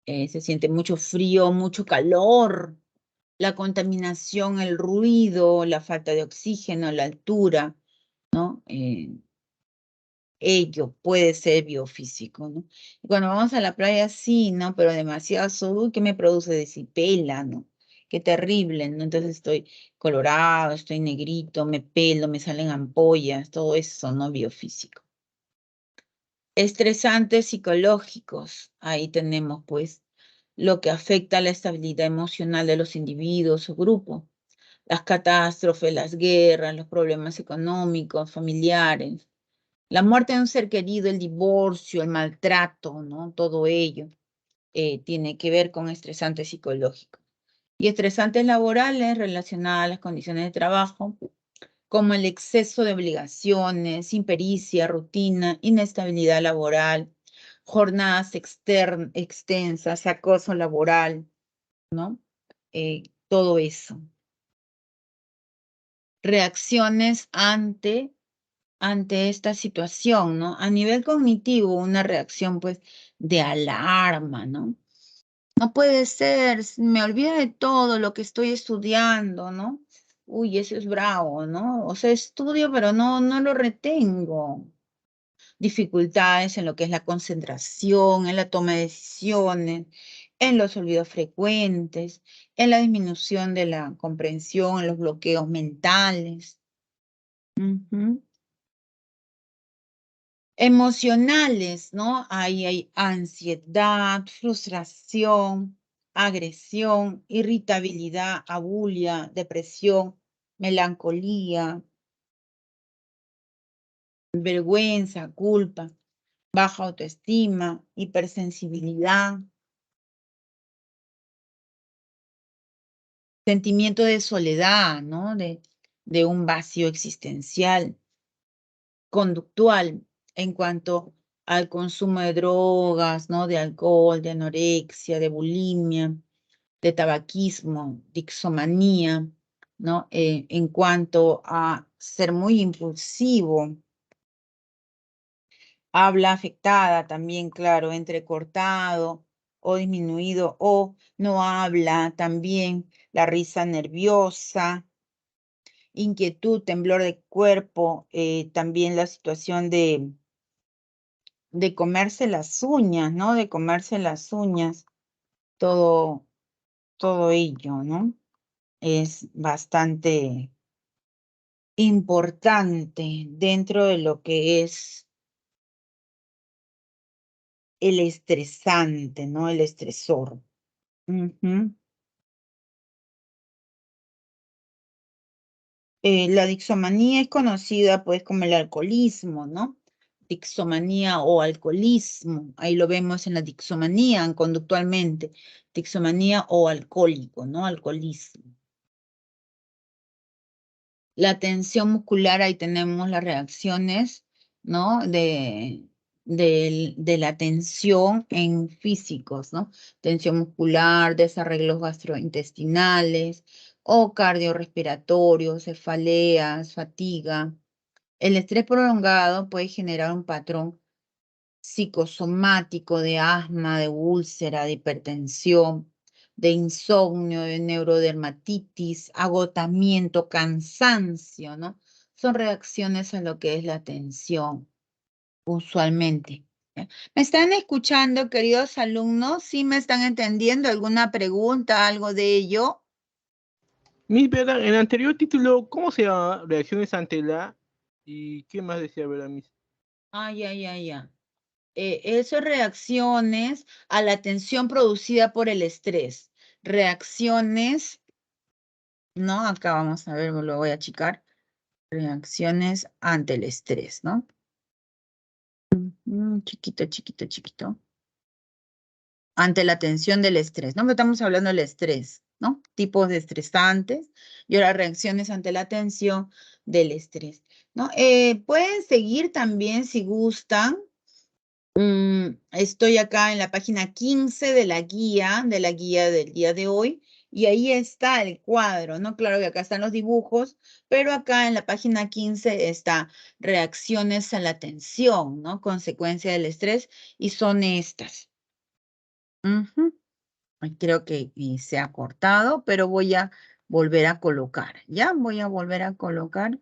Se siente mucho frío, mucho calor, la contaminación, el ruido, la falta de oxígeno, la altura, ¿no? Ello puede ser biofísico, ¿no? Y cuando vamos a la playa, sí, ¿no? Pero demasiado sol, ¿qué me produce? Desipela, ¿no? Qué terrible, ¿no? Entonces estoy colorado, estoy negrito, me pelo, me salen ampollas, todo eso, ¿no? Biofísico. Estresantes psicológicos, ahí tenemos, pues, lo que afecta a la estabilidad emocional de los individuos o grupos. Las catástrofes, las guerras, los problemas económicos, familiares, la muerte de un ser querido, el divorcio, el maltrato, ¿no? Todo ello tiene que ver con estresantes psicológicos. Y estresantes laborales relacionados a las condiciones de trabajo, como el exceso de obligaciones, impericia, rutina, inestabilidad laboral, jornadas extensas, acoso laboral, ¿no? Todo eso. Reacciones ante esta situación, ¿no? A nivel cognitivo, una reacción, pues, de alarma, ¿no? No puede ser, me olvido de todo lo que estoy estudiando, ¿no? Uy, eso es bravo, ¿no? O sea, estudio, pero no lo retengo. Dificultades en lo que es la concentración, en la toma de decisiones, en los olvidos frecuentes, en la disminución de la comprensión, en los bloqueos mentales. Ujú. Emocionales, ¿no? Ahí hay ansiedad, frustración, agresión, irritabilidad, abulia, depresión, melancolía, vergüenza, culpa, baja autoestima, hipersensibilidad, sentimiento de soledad, ¿no? De un vacío existencial, conductual, en cuanto al consumo de drogas, ¿no? De alcohol, de anorexia, de bulimia, de tabaquismo, dixomanía, ¿no? En cuanto a ser muy impulsivo, habla afectada también, claro, entrecortado o disminuido, o no habla también, la risa nerviosa, inquietud, temblor de cuerpo, también la situación de comerse las uñas, ¿no? De comerse las uñas, todo, todo ello, ¿no? Es bastante importante dentro de lo que es el estresante, ¿no? El estresor. Ujú. La dixomanía es conocida pues como el alcoholismo, ¿no? tixomanía o alcoholismo. Ahí lo vemos en la tixomanía, conductualmente. Tixomanía o alcohólico, ¿no? Alcoholismo. La tensión muscular, ahí tenemos las reacciones, ¿no? De la tensión en físicos, ¿no? Tensión muscular, desarreglos gastrointestinales o cardiorrespiratorios, cefaleas, fatiga. El estrés prolongado puede generar un patrón psicosomático de asma, de úlcera, de hipertensión, de insomnio, de neurodermatitis, agotamiento, cansancio, ¿no? Son reacciones a lo que es la tensión, usualmente. ¿Ya? ¿Me están escuchando, queridos alumnos? ¿Sí me están entendiendo? ¿Alguna pregunta, algo de ello? Miss, ¿verdad? En el anterior título, ¿cómo se llama? Reacciones ante la... ¿Y qué más decía, verdad, Miss? Ya. Eso es reacciones a la tensión producida por el estrés. Reacciones, ¿no? Acá vamos a ver, lo voy a achicar. Reacciones ante el estrés, ¿no? Chiquito. Ante la tensión del estrés, ¿no? Estamos hablando del estrés, ¿no? Tipos de estresantes y ahora reacciones ante la tensión del estrés, ¿no? Pueden seguir también si gustan. Estoy acá en la página 15 de la guía del día de hoy, y ahí está el cuadro, ¿no? Claro que acá están los dibujos, pero acá en la página 15 está reacciones a la tensión, ¿no? Consecuencia del estrés, y son estas. Ujú. Ay, creo que se ha cortado, pero voy a volver a colocar, ¿ya? Voy a volver a colocar.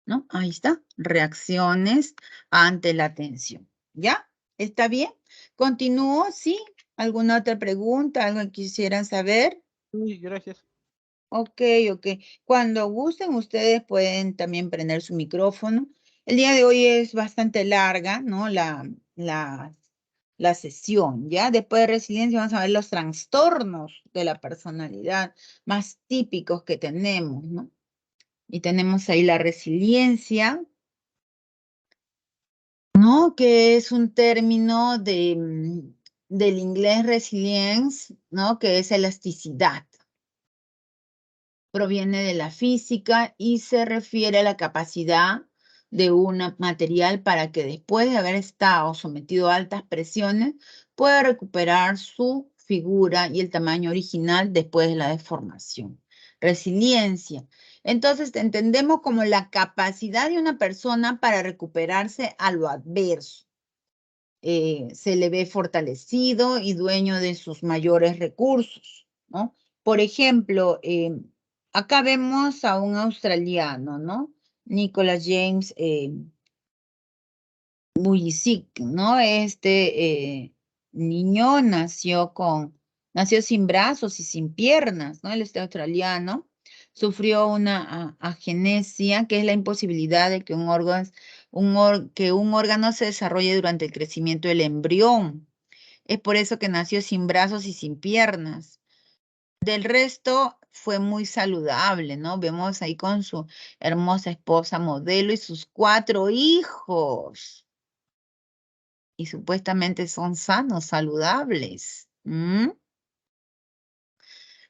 ¿No? Ahí está, reacciones ante la tensión. ¿Ya? ¿Está bien? ¿Continúo? ¿Sí? ¿Alguna otra pregunta? ¿Algo que quisieran saber? Sí, gracias. Ok. Cuando gusten, ustedes pueden también prender su micrófono. El día de hoy es bastante larga, ¿no? La sesión, ¿ya? Después de resiliencia vamos a ver los trastornos de la personalidad más típicos que tenemos, ¿no? Y tenemos ahí la resiliencia, ¿no? Que es un término del inglés resilience, ¿no? Que es elasticidad. Proviene de la física y se refiere a la capacidad de un material para que después de haber estado sometido a altas presiones, pueda recuperar su figura y el tamaño original después de la deformación. Resiliencia. Entonces, entendemos como la capacidad de una persona para recuperarse a lo adverso. Se le ve fortalecido y dueño de sus mayores recursos, ¿no? Por ejemplo, acá vemos a un australiano, ¿no? Nicholas James Vujicic, ¿no? Niño nació sin brazos y sin piernas, ¿no? Él australiano, sufrió una agenesia, que es la imposibilidad de que que un órgano se desarrolle durante el crecimiento del embrión. Es por eso que nació sin brazos y sin piernas. Del resto fue muy saludable, ¿no? Vemos ahí con su hermosa esposa modelo y sus 4 hijos. Y supuestamente son sanos, saludables.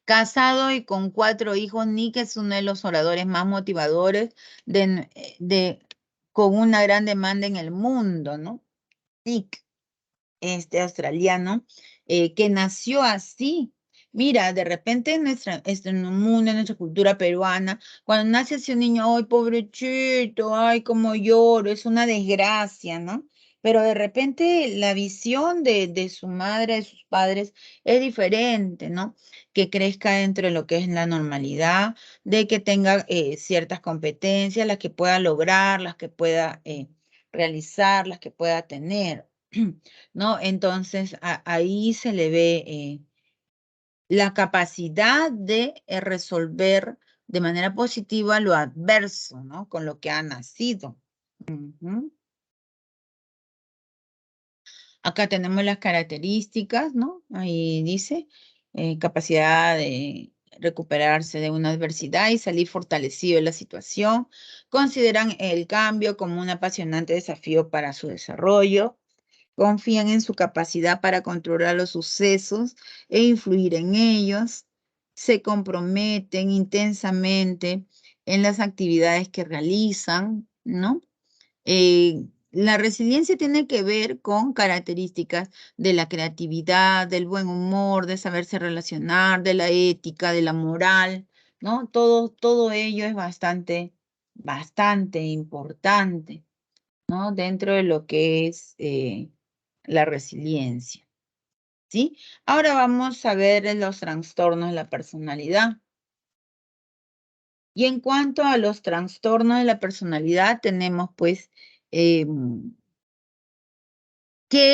Casado y con 4 hijos, Nick es uno de los oradores más motivadores con una gran demanda en el mundo, ¿no? Nick, este australiano, que nació así. Mira, de repente en en el mundo, en nuestra cultura peruana, cuando nace así un niño, ay, pobrecito, ay, cómo lloro, es una desgracia, ¿no? Pero de repente la visión de su madre, de sus padres, es diferente, ¿no? Que crezca dentro de lo que es la normalidad, de que tenga ciertas competencias, las que pueda lograr, las que pueda realizar, las que pueda tener. ¿No? Entonces, ahí se le ve la capacidad de resolver de manera positiva lo adverso, ¿no? Con lo que ha nacido. Ujú. Acá tenemos las características, ¿no? Ahí dice capacidad recuperarse de una adversidad y salir fortalecido de la situación. Consideran el cambio como un apasionante desafío para su desarrollo. Confían en su capacidad para controlar los sucesos e influir en ellos. Se comprometen intensamente en las actividades que realizan, ¿no? La resiliencia tiene que ver con características de la creatividad, del buen humor, de saberse relacionar, de la ética, de la moral, ¿no? Todo ello es bastante importante, ¿no? Dentro de lo que es la resiliencia, ¿sí? Ahora vamos a ver los trastornos de la personalidad. Y en cuanto a los trastornos de la personalidad, tenemos pues que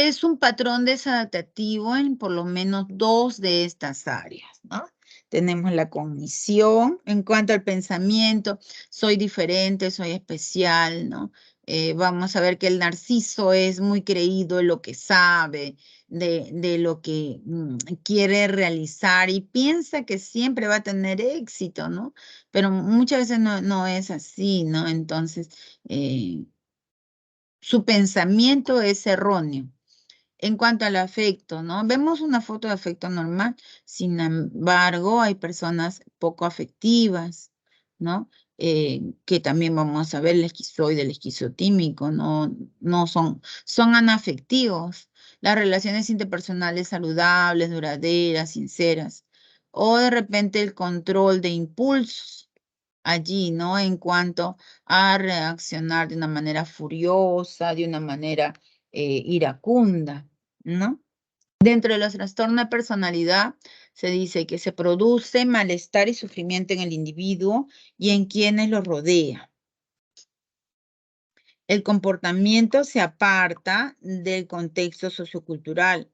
es un patrón desadaptativo en por lo menos 2 de estas áreas, ¿no? Tenemos la cognición, en cuanto al pensamiento, soy diferente, soy especial, ¿no? Vamos a ver que el narciso es muy creído en lo que sabe, de lo que quiere realizar y piensa que siempre va a tener éxito, ¿no? Pero muchas veces no es así, ¿no? Entonces, su pensamiento es erróneo. En cuanto al afecto, ¿no? Vemos una foto de afecto normal, sin embargo, hay personas poco afectivas, ¿no? Que también vamos a ver el esquizoide, el esquizotímico, no son anafectivos. Las relaciones interpersonales saludables, duraderas, sinceras, o de repente el control de impulsos allí, ¿no? En cuanto a reaccionar de una manera furiosa, de una manera iracunda, ¿no? Dentro de los trastornos de personalidad se dice que se produce malestar y sufrimiento en el individuo y en quienes lo rodean. El comportamiento se aparta del contexto sociocultural,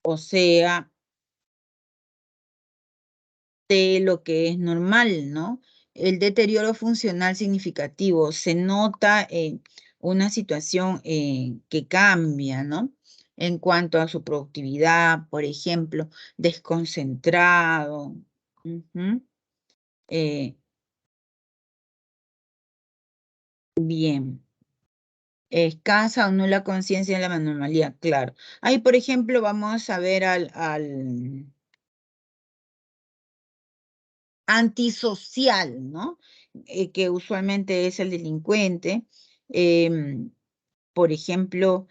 o sea, de lo que es normal, ¿no? El deterioro funcional significativo se nota en una situación que cambia, ¿no? En cuanto a su productividad, por ejemplo, desconcentrado. Eh, bien. Escasa o nula conciencia de la normalidad, claro. Ahí, por ejemplo, vamos a ver al antisocial, ¿no? Que usualmente es el delincuente. Por ejemplo,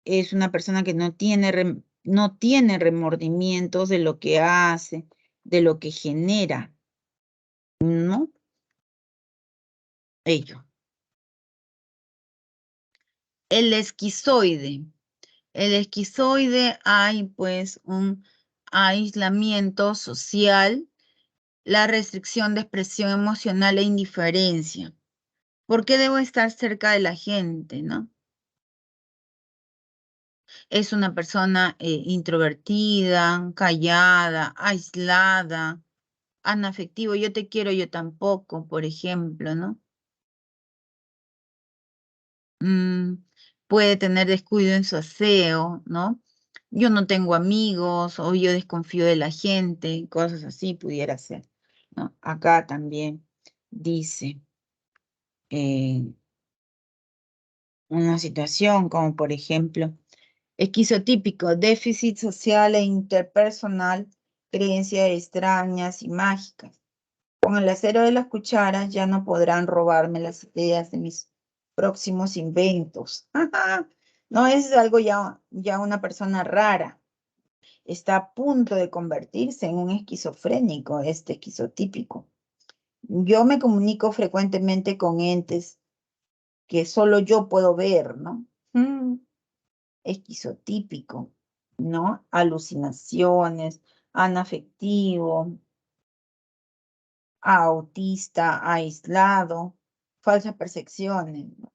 es una persona que no tiene remordimientos de lo que hace, de lo que genera, ¿no? Ello. El esquizoide. El esquizoide hay pues un aislamiento social, la restricción de expresión emocional e indiferencia. ¿Por qué debo estar cerca de la gente, no? Es una persona introvertida, callada, aislada, anafectivo. Yo te quiero, yo tampoco, por ejemplo, ¿no? Mm, puede tener descuido en su aseo, ¿no? Yo no tengo amigos o yo desconfío de la gente, cosas así pudiera ser, ¿no? Acá también dice una situación como por ejemplo, esquizotípico, déficit social e interpersonal, creencias extrañas y mágicas. Con el acero de las cucharas ya no podrán robarme las ideas de mis próximos inventos. No es algo ya una persona rara. Está a punto de convertirse en un esquizofrénico, este esquizotípico. Yo me comunico frecuentemente con entes que solo yo puedo ver, ¿no? Esquizotípico, ¿no? Alucinaciones, anafectivo, autista, aislado, falsas percepciones, ¿no?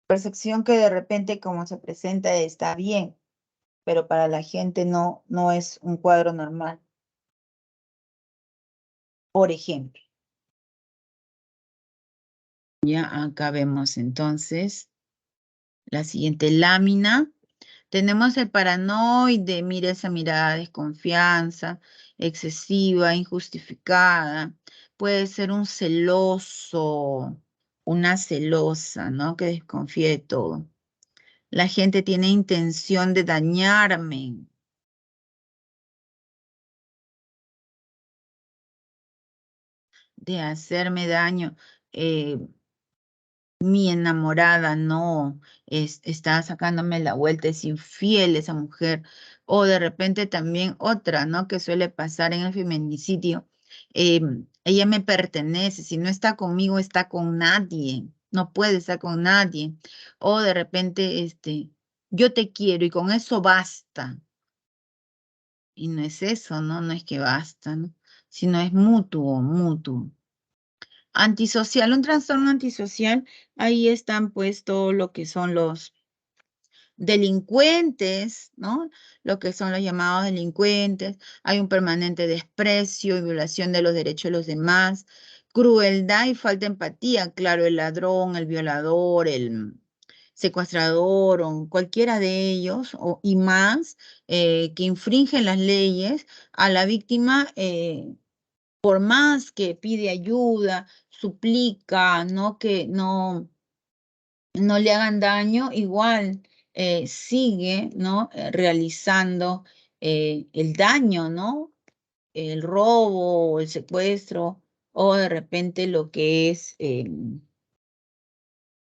Percepción que de repente como se presenta está bien, pero para la gente no es un cuadro normal. Por ejemplo, ya acá vemos entonces la siguiente lámina. Tenemos el paranoide, mira esa mirada de desconfianza, excesiva, injustificada. Puede ser un celoso, una celosa, ¿no? Que desconfía de todo. La gente tiene intención de dañarme, de hacerme daño. Eh, Mi enamorada no está sacándome la vuelta, es infiel esa mujer. O de repente también otra, ¿no? Que suele pasar en el feminicidio. Ella me pertenece, si no está conmigo, está con nadie, no puede estar con nadie. O de repente, yo te quiero y con eso basta. Y no es eso, ¿no? No es que basta, ¿no? Sino es mutuo, mutuo. Antisocial, un trastorno antisocial, ahí están pues todo lo que son los delincuentes, ¿no? Lo que son los llamados delincuentes. Hay un permanente desprecio y violación de los derechos de los demás, crueldad y falta de empatía. Claro, el ladrón, el violador, el secuestrador o cualquiera de ellos y más que infringen las leyes a la víctima. Por más que pide ayuda, suplica, ¿no? Que no le hagan daño, igual sigue, ¿no? Realizando el daño, ¿no? El robo, o el secuestro, o de repente lo que es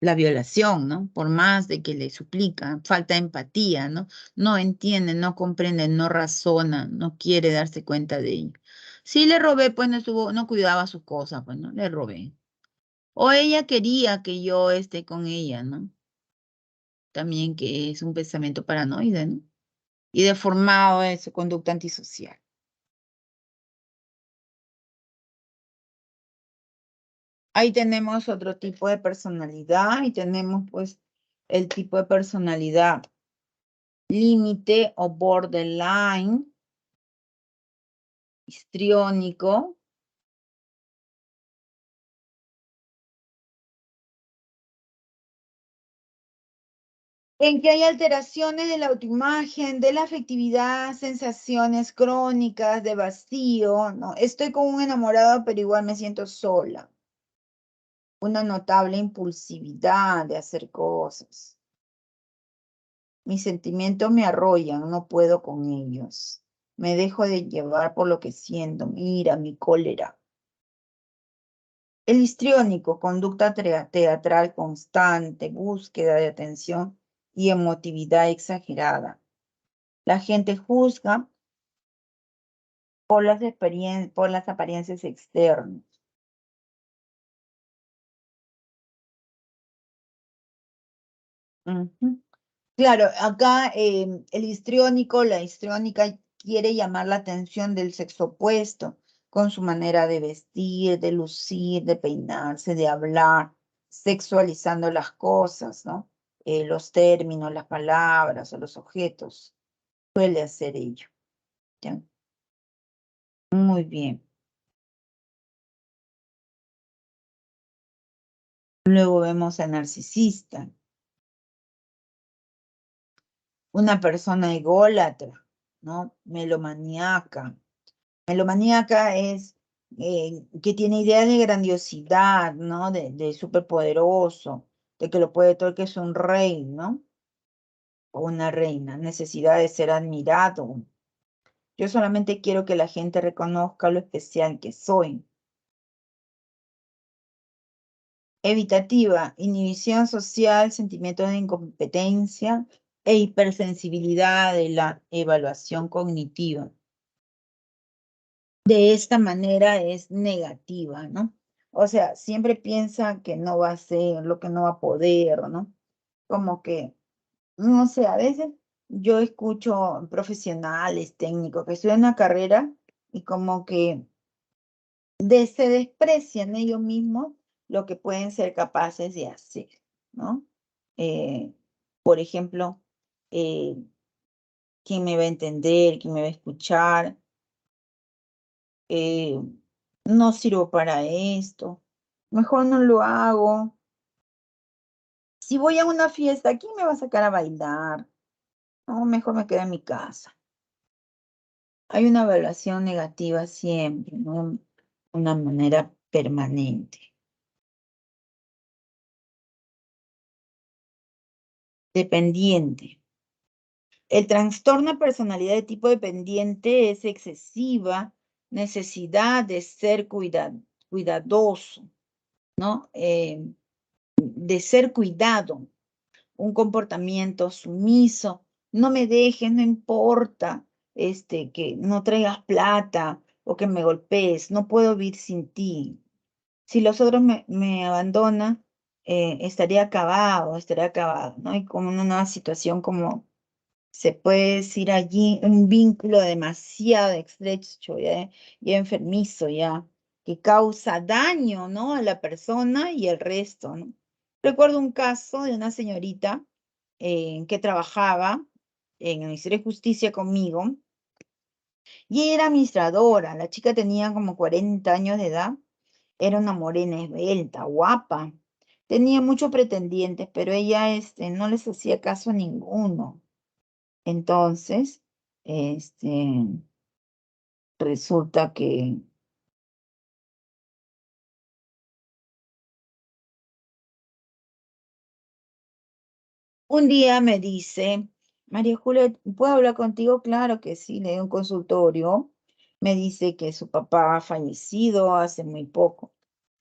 la violación, ¿no? Por más de que le suplica, falta empatía, ¿no? No entiende, no comprende, no razona, no quiere darse cuenta de ello. Sí le robé, pues no cuidaba sus cosas, pues no, le robé. O ella quería que yo esté con ella, ¿no? También que es un pensamiento paranoide, ¿no? Y deformado de su conducta antisocial. Ahí tenemos otro tipo de personalidad y tenemos pues el tipo de personalidad límite o borderline, histriónico, en que hay alteraciones de la autoimagen, de la afectividad, sensaciones crónicas de vacío, ¿no? Estoy con un enamorado, pero igual me siento sola. Una notable impulsividad de hacer cosas. Mis sentimientos me arrollan, no puedo con ellos. Me dejo de llevar por lo que siento, mira mi cólera. El histriónico, conducta teatral constante, búsqueda de atención y emotividad exagerada. La gente juzga por por las apariencias externas. Ujú. Claro, acá el histriónico, la histriónica quiere llamar la atención del sexo opuesto con su manera de vestir, de lucir, de peinarse, de hablar, sexualizando las cosas, ¿no? Los términos, las palabras o los objetos. Suele hacer ello. ¿Ya? Muy bien. Luego vemos al narcisista, una persona ególatra, ¿no? Melomaníaca. Melomaníaca es que tiene ideas de grandiosidad, ¿no? De superpoderoso, de que lo puede todo, que es un rey, ¿no? O una reina, necesidad de ser admirado. Yo solamente quiero que la gente reconozca lo especial que soy. Evitativa, inhibición social, sentimientos de incompetencia e hipersensibilidad de la evaluación cognitiva. De esta manera es negativa, ¿no? O sea, siempre piensa que no va a hacer, lo que no va a poder, ¿no? Como que, no sé, a veces yo escucho profesionales, técnicos que estudian una carrera y como que se desprecian ellos mismos lo que pueden ser capaces de hacer, ¿no? Eh, por ejemplo, eh, ¿quién me va a entender? ¿Quién me va a escuchar? eh, no sirvo para esto, mejor no lo hago. Si voy a una fiesta, ¿quién me va a sacar a bailar? No, mejor me quedo en mi casa. Hay una evaluación negativa siempre, ¿no? De una manera permanente. Dependiente. El trastorno de personalidad de tipo dependiente es excesiva necesidad de ser cuidadoso, ¿no? De ser cuidado, un comportamiento sumiso, no me dejes, no importa, que no traigas plata o que me golpees, no puedo vivir sin ti. Si los otros me abandonan, estaría acabado, ¿no? Y como en una situación como se puede decir allí, un vínculo demasiado estrecho, ya enfermizo, ya, que causa daño, ¿no? A la persona y al resto, ¿no? Recuerdo un caso de una señorita que trabajaba en el Ministerio de Justicia conmigo y ella era administradora. La chica tenía como 40 años de edad, era una morena esbelta, guapa. Tenía muchos pretendientes, pero ella no les hacía caso a ninguno. Entonces, este, resulta que un día me dice, María Julia, ¿puedo hablar contigo? Claro que sí, le di un consultorio. Me dice que su papá ha fallecido hace muy poco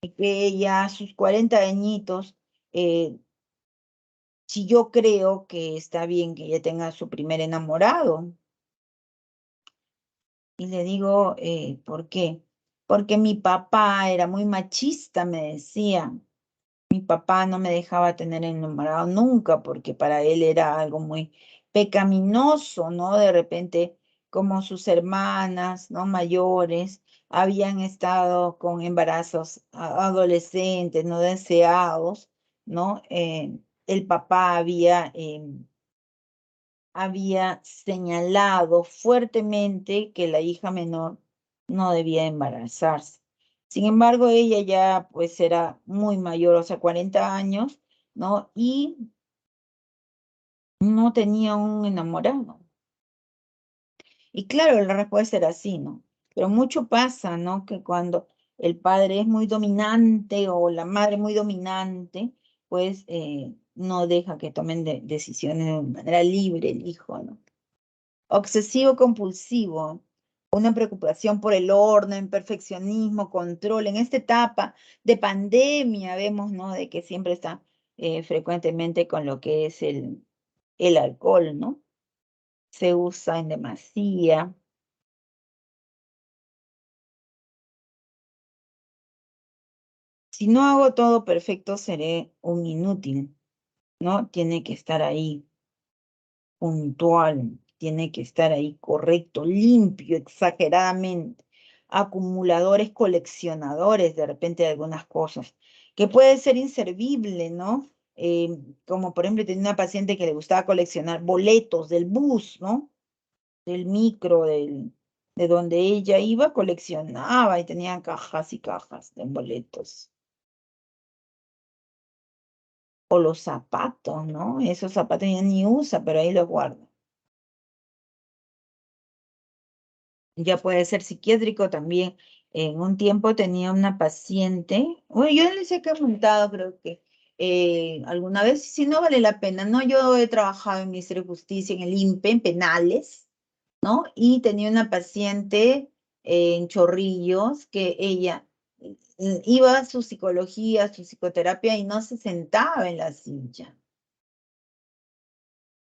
y que ella a sus 40 añitos, si yo creo que está bien que ella tenga su primer enamorado. Y le digo, ¿por qué? Porque mi papá era muy machista, me decía. Mi papá no me dejaba tener enamorado nunca porque para él era algo muy pecaminoso, ¿no? De repente, como sus hermanas, ¿no? Mayores, habían estado con embarazos adolescentes, no deseados, ¿no? El papá había señalado fuertemente que la hija menor no debía embarazarse. Sin embargo, ella ya pues era muy mayor, o sea, 40 años, ¿no? Y no tenía un enamorado. Y claro, la respuesta era sí, ¿no? Pero mucho pasa, ¿no? Que cuando el padre es muy dominante o la madre muy dominante, pues no deja que tomen decisiones de manera libre el hijo, ¿no? Obsesivo compulsivo, una preocupación por el orden, perfeccionismo, control. En esta etapa de pandemia vemos, ¿no? De que siempre está frecuentemente con lo que es el alcohol, ¿no? Se usa en demasía. Si no hago todo perfecto, seré un inútil, ¿no? Tiene que estar ahí puntual, tiene que estar ahí correcto, limpio, exageradamente. Acumuladores, coleccionadores de repente de algunas cosas, que puede ser inservible, ¿no? Como por ejemplo tenía una paciente que le gustaba coleccionar boletos del bus, ¿no? Del micro, de donde ella iba, coleccionaba y tenía cajas y cajas de boletos. O los zapatos, ¿no? Esos zapatos ya ni usa, pero ahí los guarda. Ya puede ser psiquiátrico también. En un tiempo tenía una paciente, bueno, yo les he comentado, creo que alguna vez, si no vale la pena, ¿no? Yo he trabajado en el Ministerio de Justicia, en el INPE, en penales, ¿no? Y tenía una paciente en Chorrillos que ella iba a su psicología, a su psicoterapia y no se sentaba en la silla.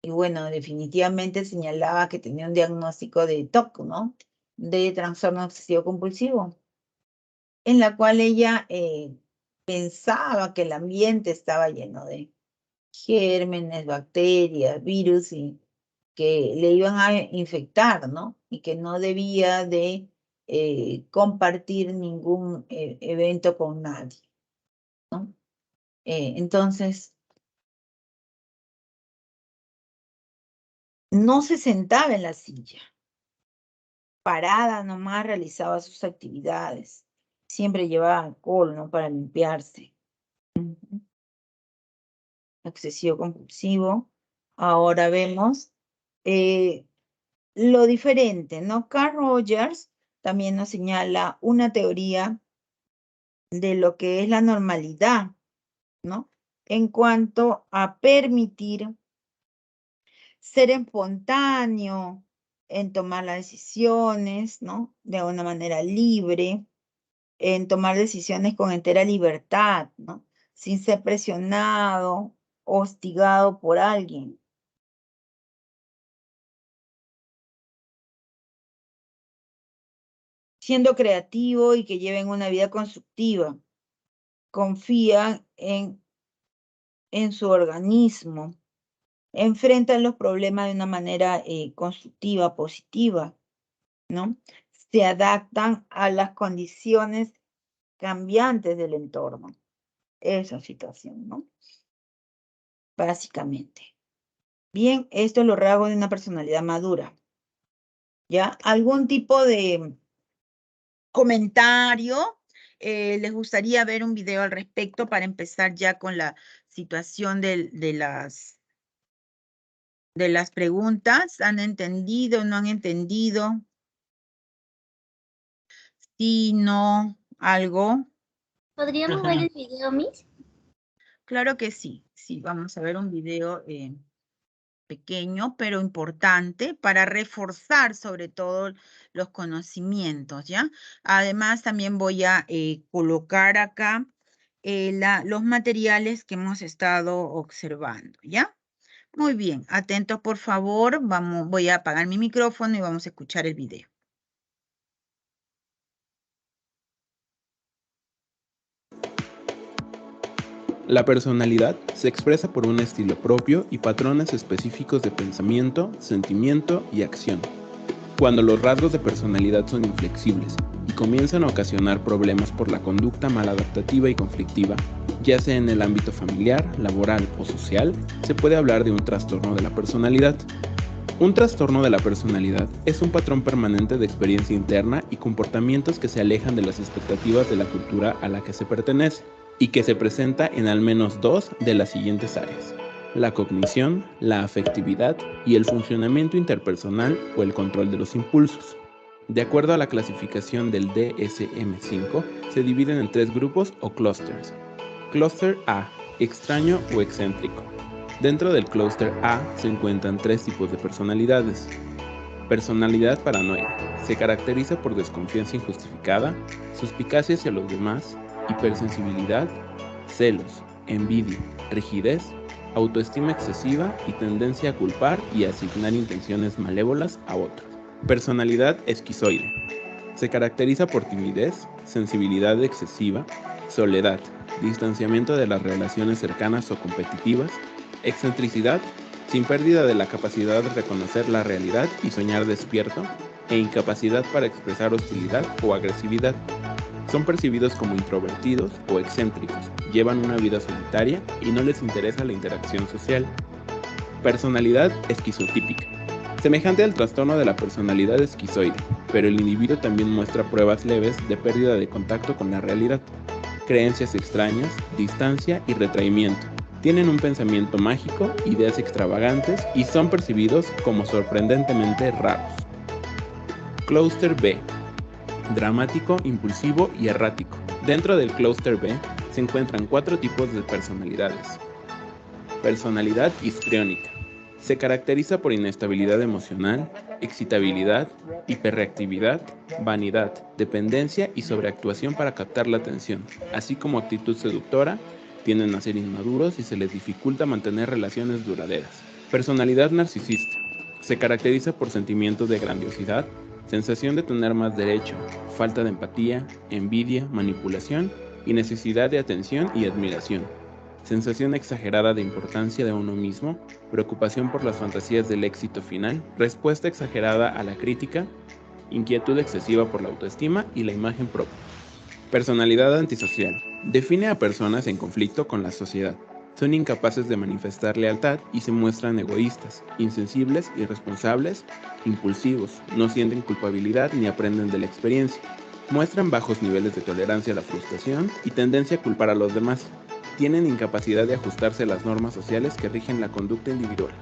Y bueno, definitivamente señalaba que tenía un diagnóstico de TOC, ¿no? De trastorno obsesivo compulsivo, en la cual ella pensaba que el ambiente estaba lleno de gérmenes, bacterias, virus y que le iban a infectar, ¿no? Y que no debía de compartir ningún evento con nadie, ¿no? Entonces, no se sentaba en la silla. Parada nomás realizaba sus actividades. Siempre llevaba alcohol, ¿no? Para limpiarse. Obsesivo compulsivo. Ahora vemos lo diferente, ¿no? Carl Rogers también nos señala una teoría de lo que es la normalidad, ¿no? En cuanto a permitir ser espontáneo en tomar las decisiones, ¿no? De una manera libre, en tomar decisiones con entera libertad, ¿no? Sin ser presionado, hostigado por alguien. Siendo creativo y que lleven una vida constructiva. Confían en su organismo. Enfrentan los problemas de una manera constructiva, positiva, ¿no? Se adaptan a las condiciones cambiantes del entorno. Esa situación, ¿no? Básicamente. Bien, esto es los rasgos de una personalidad madura. ¿Ya? ¿Algún tipo de comentario? ¿Les gustaría ver un video al respecto para empezar ya con la situación de las preguntas? ¿Han entendido? ¿No han entendido? Sí, no, algo. ¿Podríamos ver el video, Miss? Claro que sí. Sí, vamos a ver un video pequeño, pero importante para reforzar sobre todo los conocimientos, ¿ya? Además, también voy a colocar acá los materiales que hemos estado observando, ¿ya? Muy bien, atentos por favor. Voy a apagar mi micrófono y vamos a escuchar el video. La personalidad se expresa por un estilo propio y patrones específicos de pensamiento, sentimiento y acción. Cuando los rasgos de personalidad son inflexibles y comienzan a ocasionar problemas por la conducta maladaptativa y conflictiva, ya sea en el ámbito familiar, laboral o social, se puede hablar de un trastorno de la personalidad. Un trastorno de la personalidad es un patrón permanente de experiencia interna y comportamientos que se alejan de las expectativas de la cultura a la que se pertenece, y que se presenta en al menos dos de las siguientes áreas: la cognición, la afectividad y el funcionamiento interpersonal o el control de los impulsos. De acuerdo a la clasificación del DSM-5, se dividen en 3 grupos o clústeres. Clúster A, extraño o excéntrico. Dentro del clúster A se encuentran 3 tipos de personalidades. Personalidad paranoide. Se caracteriza por desconfianza injustificada, suspicacia hacia los demás, hipersensibilidad, celos, envidia, rigidez, autoestima excesiva y tendencia a culpar y a asignar intenciones malévolas a otros. Personalidad esquizoide. Se caracteriza por timidez, sensibilidad excesiva, soledad, distanciamiento de las relaciones cercanas o competitivas, excentricidad, sin pérdida de la capacidad de reconocer la realidad y soñar despierto, e incapacidad para expresar hostilidad o agresividad. Son percibidos como introvertidos o excéntricos, llevan una vida solitaria y no les interesa la interacción social. Personalidad esquizotípica. Semejante al trastorno de la personalidad esquizoide, pero el individuo también muestra pruebas leves de pérdida de contacto con la realidad, creencias extrañas, distancia y retraimiento. Tienen un pensamiento mágico, ideas extravagantes y son percibidos como sorprendentemente raros. Clúster B. Dramático, impulsivo y errático. Dentro del clúster B se encuentran 4 tipos de personalidades. Personalidad histriónica. Se caracteriza por inestabilidad emocional, excitabilidad, hiperreactividad, vanidad, dependencia y sobreactuación para captar la atención, así como actitud seductora. Tienden a ser inmaduros y se les dificulta mantener relaciones duraderas. Personalidad narcisista. Se caracteriza por sentimientos de grandiosidad, sensación de tener más derecho, falta de empatía, envidia, manipulación y necesidad de atención y admiración. Sensación exagerada de importancia de uno mismo, preocupación por las fantasías del éxito final, respuesta exagerada a la crítica, inquietud excesiva por la autoestima y la imagen propia. Personalidad antisocial. Define a personas en conflicto con la sociedad. Son incapaces de manifestar lealtad y se muestran egoístas, insensibles, irresponsables, impulsivos, no sienten culpabilidad ni aprenden de la experiencia. Muestran bajos niveles de tolerancia a la frustración y tendencia a culpar a los demás. Tienen incapacidad de ajustarse a las normas sociales que rigen la conducta individual.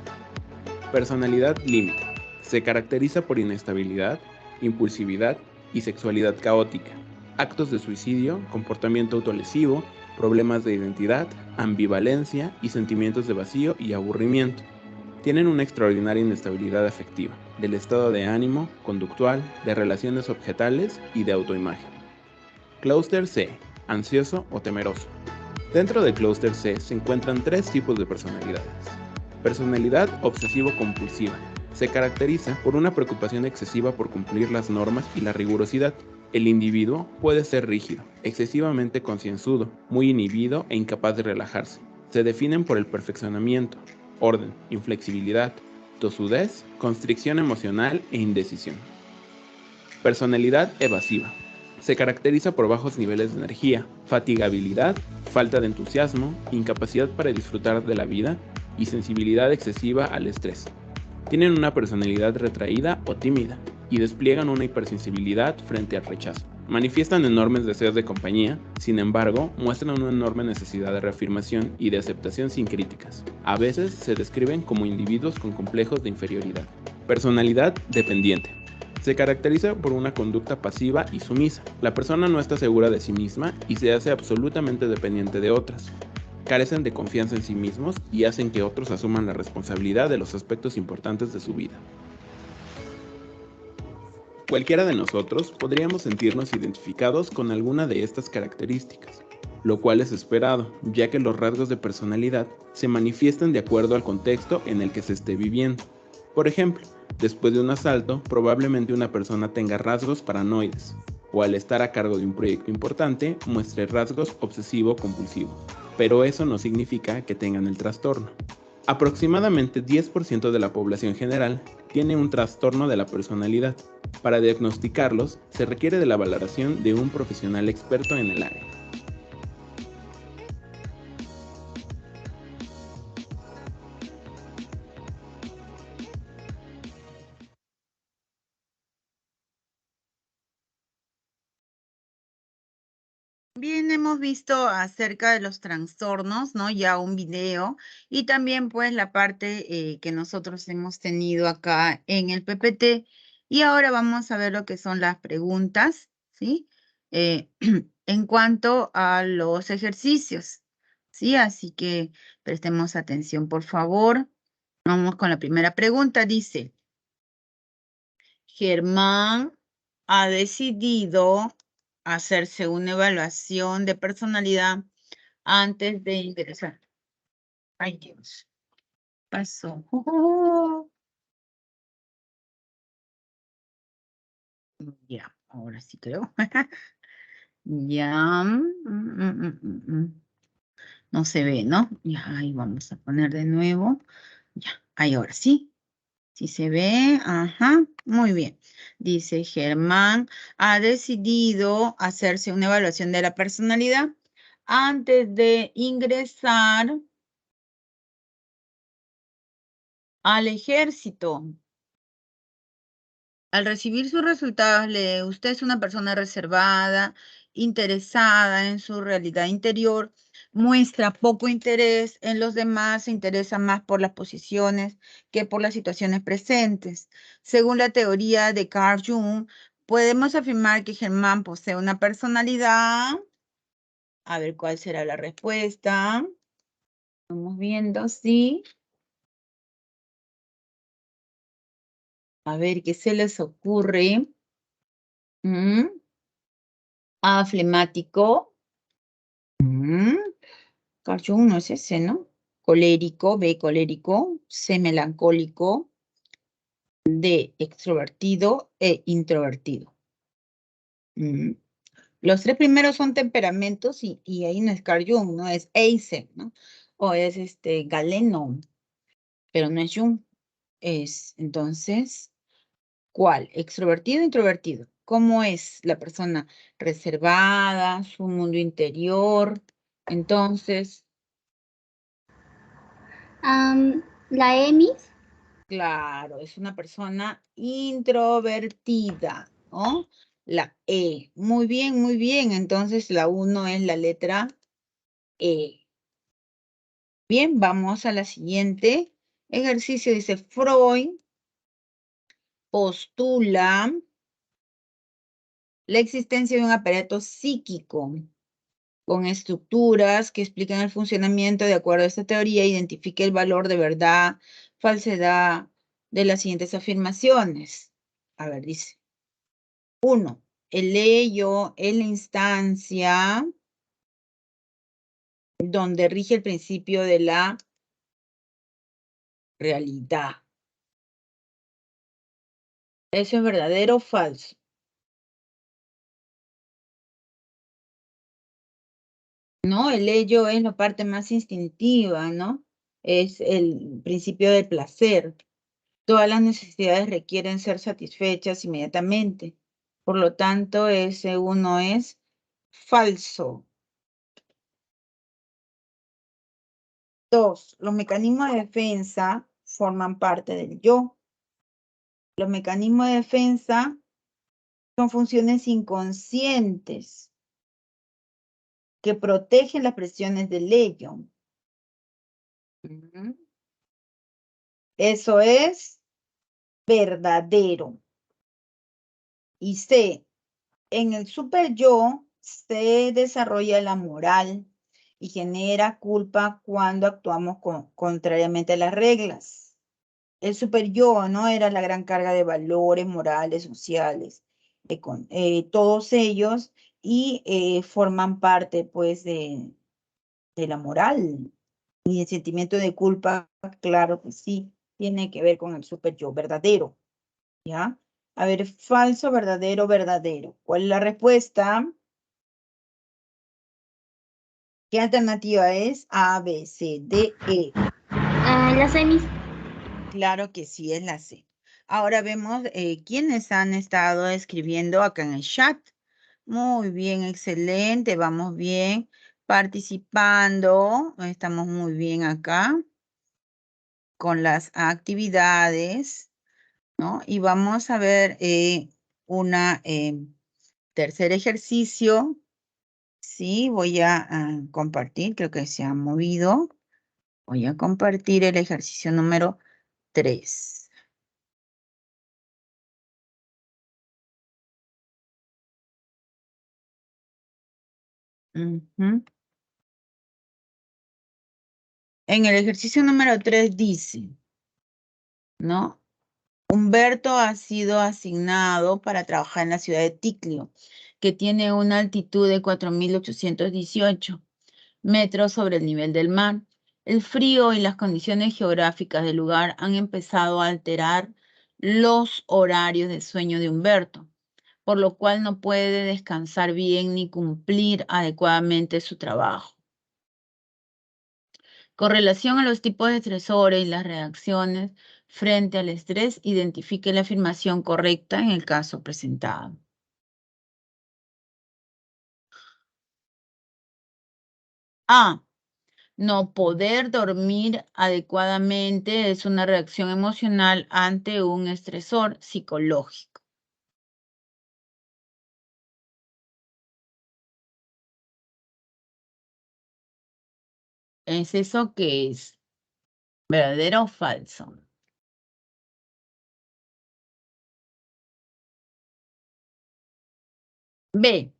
Personalidad límite. Se caracteriza por inestabilidad, impulsividad y sexualidad caótica, actos de suicidio, comportamiento autolesivo, problemas de identidad, ambivalencia y sentimientos de vacío y aburrimiento. Tienen una extraordinaria inestabilidad afectiva, del estado de ánimo, conductual, de relaciones objetales y de autoimagen. Clúster C. Ansioso o temeroso. Dentro de Clúster C se encuentran 3 tipos de personalidades. Personalidad obsesivo-compulsiva. Se caracteriza por una preocupación excesiva por cumplir las normas y la rigurosidad. El individuo puede ser rígido, excesivamente concienzudo, muy inhibido e incapaz de relajarse. Se definen por el perfeccionamiento, orden, inflexibilidad, tosudez, constricción emocional e indecisión. Personalidad evasiva. Se caracteriza por bajos niveles de energía, fatigabilidad, falta de entusiasmo, incapacidad para disfrutar de la vida y sensibilidad excesiva al estrés. Tienen una personalidad retraída o tímida y despliegan una hipersensibilidad frente al rechazo. Manifiestan enormes deseos de compañía, sin embargo, muestran una enorme necesidad de reafirmación y de aceptación sin críticas. A veces se describen como individuos con complejos de inferioridad. Personalidad dependiente. Se caracteriza por una conducta pasiva y sumisa. La persona no está segura de sí misma y se hace absolutamente dependiente de otras. Carecen de confianza en sí mismos y hacen que otros asuman la responsabilidad de los aspectos importantes de su vida. Cualquiera de nosotros podríamos sentirnos identificados con alguna de estas características, lo cual es esperado, ya que los rasgos de personalidad se manifiestan de acuerdo al contexto en el que se esté viviendo. Por ejemplo, después de un asalto, probablemente una persona tenga rasgos paranoides, o al estar a cargo de un proyecto importante, muestre rasgos obsesivo-compulsivos. Pero eso no significa que tengan el trastorno. Aproximadamente 10% de la población general tiene un trastorno de la personalidad. Para diagnosticarlos, se requiere de la valoración de un profesional experto en el área. Bien, hemos visto acerca de los trastornos, ¿no? Ya un video y también pues la parte que nosotros hemos tenido acá en el PPT. Y ahora vamos a ver lo que son las preguntas, ¿sí? En cuanto a los ejercicios, ¿sí? Así que prestemos atención, por favor. Vamos con la primera pregunta. Dice, Germán ha decidido hacerse una evaluación de personalidad antes de ingresar. Ay, Dios. Pasó. Ya, ahora sí creo. Ya. No se ve, ¿no? Ya, ahí vamos a poner de nuevo. Ya, ahí ahora sí. Sí se ve, ajá, muy bien. Dice Germán, ha decidido hacerse una evaluación de la personalidad antes de ingresar al ejército. Al recibir sus resultados, usted es una persona reservada, interesada en su realidad interior, muestra poco interés en los demás, se interesa más por las posiciones que por las situaciones presentes. Según la teoría de Carl Jung, podemos afirmar que Germán posee una personalidad. A ver cuál será la respuesta. Vamos viendo, sí. A ver qué se les ocurre. A, flemático. Carl Jung no es ese, ¿no? Colérico, B, colérico. C, melancólico. D, extrovertido e introvertido. Los 3 primeros son temperamentos y ahí no es Carl Jung, ¿no? Es Eysen, ¿no? O es Galeno, pero no es Jung. Es, entonces, ¿cuál? ¿Extrovertido o introvertido? ¿Cómo es la persona? Reservada, su mundo interior. Entonces, La Emis. claro, es una persona introvertida, ¿no? La E. Muy bien, muy bien. Entonces, la 1 es la letra E. Bien, vamos a la siguiente. Ejercicio dice, Freud postula la existencia de un aparato psíquico con estructuras que explican el funcionamiento de acuerdo a esta teoría, identifique el valor de verdad, falsedad de las siguientes afirmaciones. A ver, dice. 1. El ello es la instancia donde rige el principio de la realidad. ¿Eso es verdadero o falso? No, el ello es la parte más instintiva, ¿no? Es el principio del placer. Todas las necesidades requieren ser satisfechas inmediatamente. Por lo tanto, ese uno es falso. 2. Los mecanismos de defensa forman parte del yo. Los mecanismos de defensa son funciones inconscientes que protegen las presiones del ello. Eso es verdadero. Y C, en el super yo se desarrolla la moral y genera culpa cuando actuamos contrariamente a las reglas. El super yo, ¿no? Era la gran carga de valores morales, sociales, todos ellos, y forman parte, pues, de la moral. Y el sentimiento de culpa, claro que sí, tiene que ver con el super yo verdadero, ¿ya? A ver, falso, verdadero, verdadero. ¿Cuál es la respuesta? ¿Qué alternativa es? A, B, C, D, E. Las semis. Claro que sí, es la C. Ahora vemos quiénes han estado escribiendo acá en el chat. Muy bien, excelente, vamos bien participando. Estamos muy bien acá con las actividades, ¿no? Y vamos a ver una tercer ejercicio. Sí, voy a compartir, creo que se ha movido. Voy a compartir el ejercicio número 3. En el ejercicio número 3 dice, ¿no? Humberto ha sido asignado para trabajar en la ciudad de Ticlio, que tiene una altitud de 4.818 metros sobre el nivel del mar. El frío y las condiciones geográficas del lugar han empezado a alterar los horarios de sueño de Humberto, por lo cual no puede descansar bien ni cumplir adecuadamente su trabajo. Con relación a los tipos de estresores y las reacciones frente al estrés, identifique la afirmación correcta en el caso presentado. A. No poder dormir adecuadamente es una reacción emocional ante un estresor psicológico. ¿Es eso que es? ¿Verdadero o falso? B.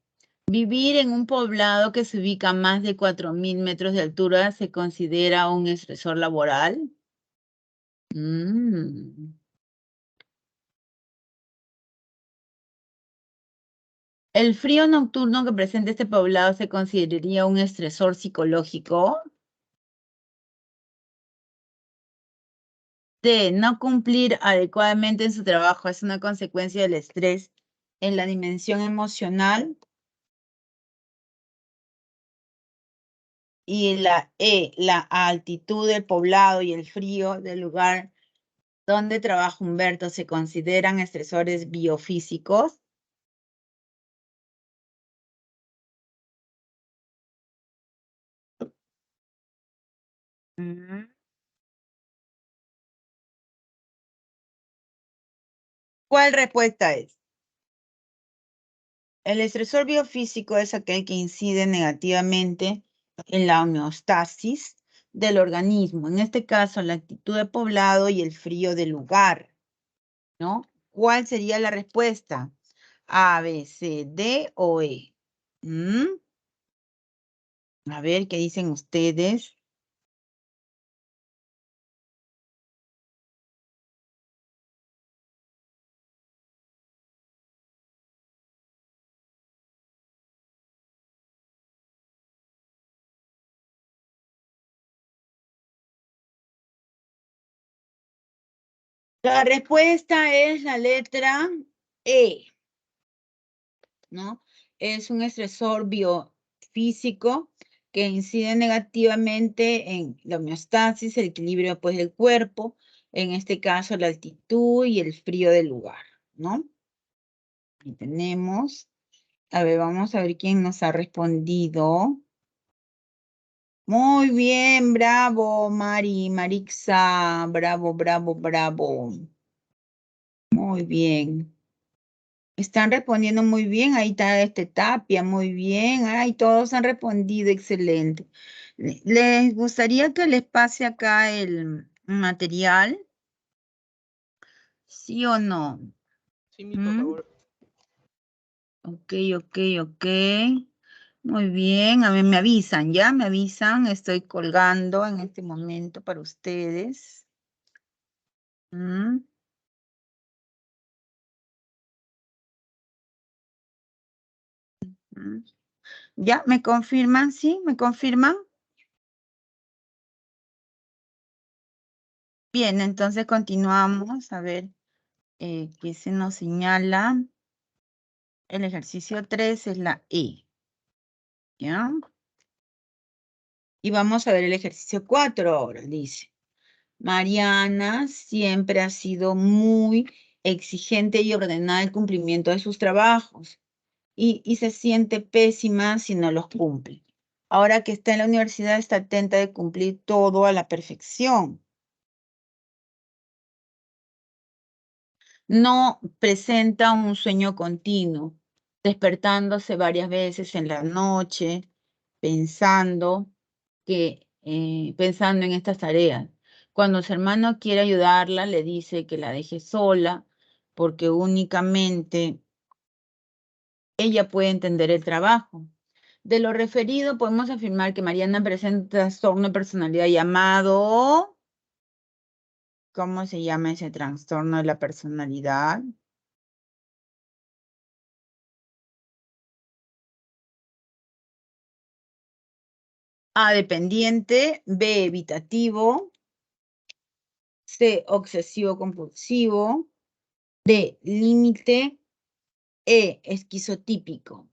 Vivir en un poblado que se ubica a más de 4.000 metros de altura se considera un estresor laboral. ¿El frío nocturno que presenta este poblado se consideraría un estresor psicológico? D. No cumplir adecuadamente en su trabajo es una consecuencia del estrés en la dimensión emocional. Y la E. La altitud del poblado y el frío del lugar donde trabaja Humberto se consideran estresores biofísicos. ¿Cuál respuesta es? El estresor biofísico es aquel que incide negativamente en la homeostasis del organismo. En este caso, la actitud de poblado y el frío del lugar, ¿no? ¿Cuál sería la respuesta? A, B, C, D o E. A ver, ¿qué dicen ustedes? La respuesta es la letra E, ¿no? Es un estresor biofísico que incide negativamente en la homeostasis, el equilibrio pues, del cuerpo, en este caso la altitud y el frío del lugar, ¿no? Y tenemos, a ver, vamos a ver quién nos ha respondido. Muy bien, bravo, Marixa, bravo, bravo, bravo. Muy bien. Están respondiendo muy bien. Ahí está Tapia, muy bien. Ay, todos han respondido, excelente. ¿Les gustaría que les pase acá el material? ¿Sí o no? Sí, por favor. Ok. Muy bien. A ver, me avisan, ¿ya? Me avisan. Estoy colgando en este momento para ustedes. ¿Ya? ¿Me confirman? ¿Sí? ¿Me confirman? Bien, entonces continuamos. A ver, ¿qué se nos señala? El ejercicio 3 es la E. ¿Ya? Y vamos a ver el ejercicio 4 ahora. Dice, Mariana siempre ha sido muy exigente y ordenada en el cumplimiento de sus trabajos. Y se siente pésima si no los cumple. Ahora que está en la universidad, está atenta de cumplir todo a la perfección. No presenta un sueño continuo, despertándose varias veces en la noche, pensando en estas tareas. Cuando su hermano quiere ayudarla, le dice que la deje sola, porque únicamente ella puede entender el trabajo. De lo referido, podemos afirmar que Mariana presenta un trastorno de personalidad llamado... ¿Cómo se llama ese trastorno de la personalidad? A, dependiente. B, evitativo. C, obsesivo-compulsivo. D, límite. E, esquizotípico.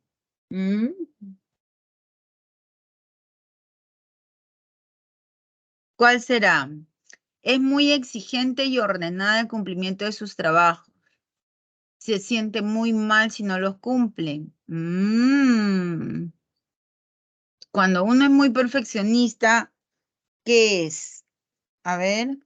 ¿Cuál será? Es muy exigente y ordenada en el cumplimiento de sus trabajos. Se siente muy mal si no los cumple. Cuando uno es muy perfeccionista, ¿qué es? A ver.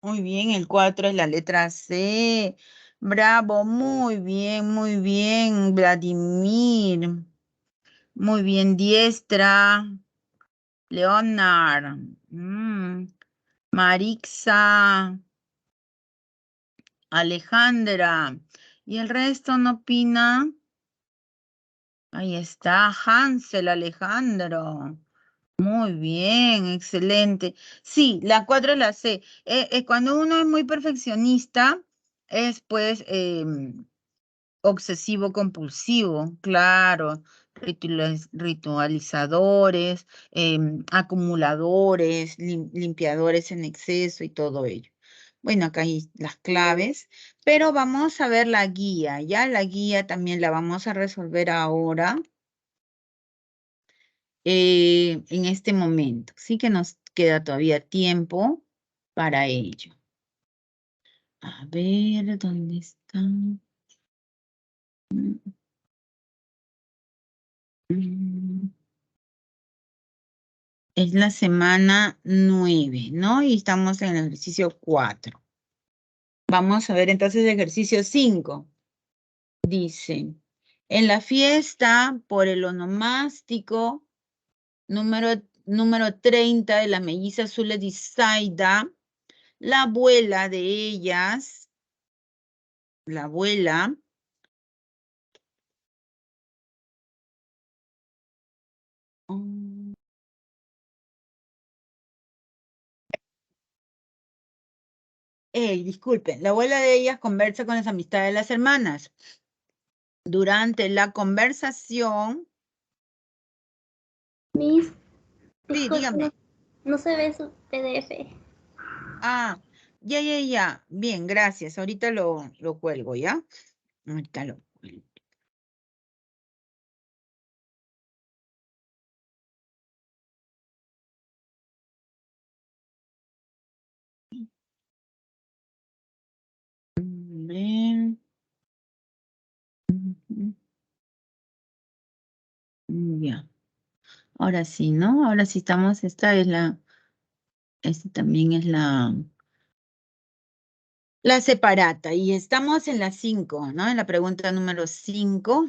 Muy bien, el 4 es la letra C. Bravo, muy bien, Vladimir. Muy bien, Diestra. Leonard. Marixa. Alejandra. ¿Y el resto no opina? Ahí está, Hansel, Alejandro. Muy bien, excelente. Sí, la 4 es la C. Cuando uno es muy perfeccionista, es pues obsesivo compulsivo, claro. Ritualizadores, acumuladores, limpiadores en exceso y todo ello. Bueno, acá hay las claves, pero vamos a ver la guía, ¿ya? La guía también la vamos a resolver ahora. En este momento. Sí que nos queda todavía tiempo para ello. A ver, ¿dónde está? Es la semana 9, ¿no? Y estamos en el ejercicio 4. Vamos a ver entonces el ejercicio 5. Dice, en la fiesta por el onomástico Número 30 de la melliza Zulet y Zaida. La abuela de ellas, la abuela, disculpen, la abuela de ellas conversa con las amistades de las hermanas. Durante la conversación, Miss, sí, disculpe, dígame. no se ve su PDF. Ah, ya. Bien, gracias. Ahorita lo cuelgo, ¿ya? Ahorita lo cuelgo. Bien. Ya. Ahora sí, ¿no? Ahora sí estamos, esta también es la separata. Y estamos en la 5, ¿no? En la pregunta número 5.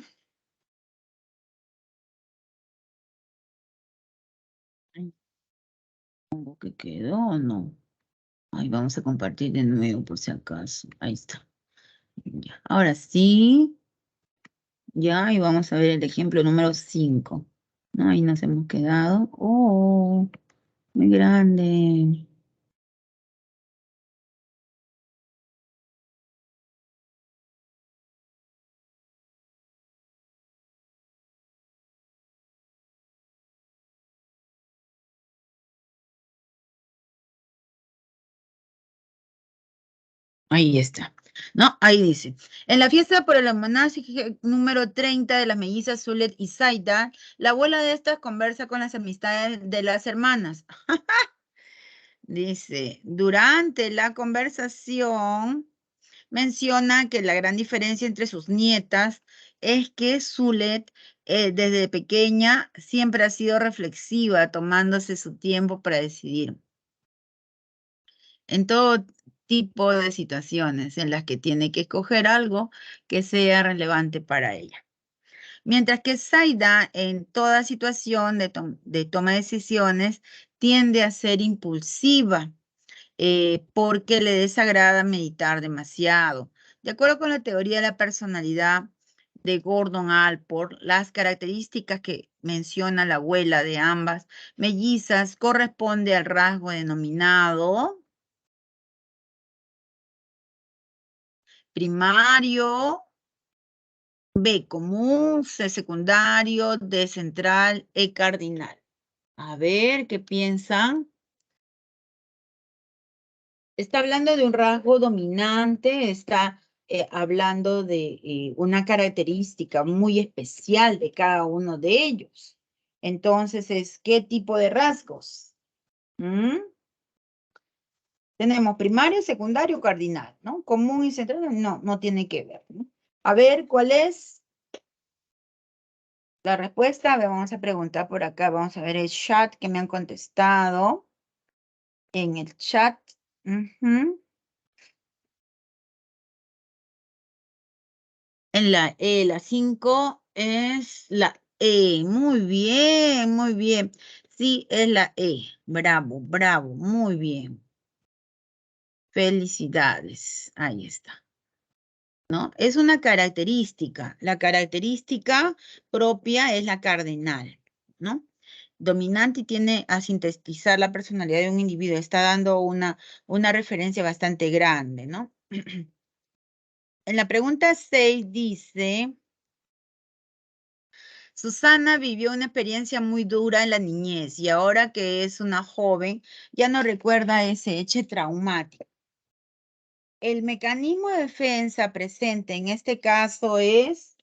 ¿Cómo que quedó o no? Ahí vamos a compartir de nuevo por si acaso. Ahí está. Ya. Ahora sí. Ya, y vamos a ver el ejemplo número 5. ¿No? Ahí nos hemos quedado. Oh, muy grande. Ahí está. No, ahí dice. En la fiesta por el homenaje número 30 de las mellizas Zulet y Zaida, la abuela de estas conversa con las amistades de las hermanas. Dice, durante la conversación menciona que la gran diferencia entre sus nietas es que Zulet desde pequeña siempre ha sido reflexiva, tomándose su tiempo para decidir. En todo tipo de situaciones en las que tiene que escoger algo que sea relevante para ella. Mientras que Zaida, en toda situación de toma de decisiones, tiende a ser impulsiva porque le desagrada meditar demasiado. De acuerdo con la teoría de la personalidad de Gordon Allport, las características que menciona la abuela de ambas mellizas corresponde al rasgo denominado primario, B común, C secundario, D central, E cardinal. A ver, ¿qué piensan? Está hablando de un rasgo dominante, está hablando de una característica muy especial de cada uno de ellos. Entonces, ¿qué tipo de rasgos? ¿Mm? Tenemos primario, secundario, cardinal, ¿no? Común y central, no tiene que ver, ¿no? A ver, ¿cuál es la respuesta? A ver, vamos a preguntar por acá, vamos a ver el chat que me han contestado. En el chat. En la 5 es la E. Muy bien, muy bien. Sí, es la E. Bravo, bravo, muy bien. Felicidades. Ahí está. ¿No? Es una característica. La característica propia es la cardinal, ¿no? Dominante y tiene a sintetizar la personalidad de un individuo. Está dando una referencia bastante grande, ¿no? En la pregunta 6 dice, Susana vivió una experiencia muy dura en la niñez y ahora que es una joven, ya no recuerda ese hecho traumático. El mecanismo de defensa presente en este caso es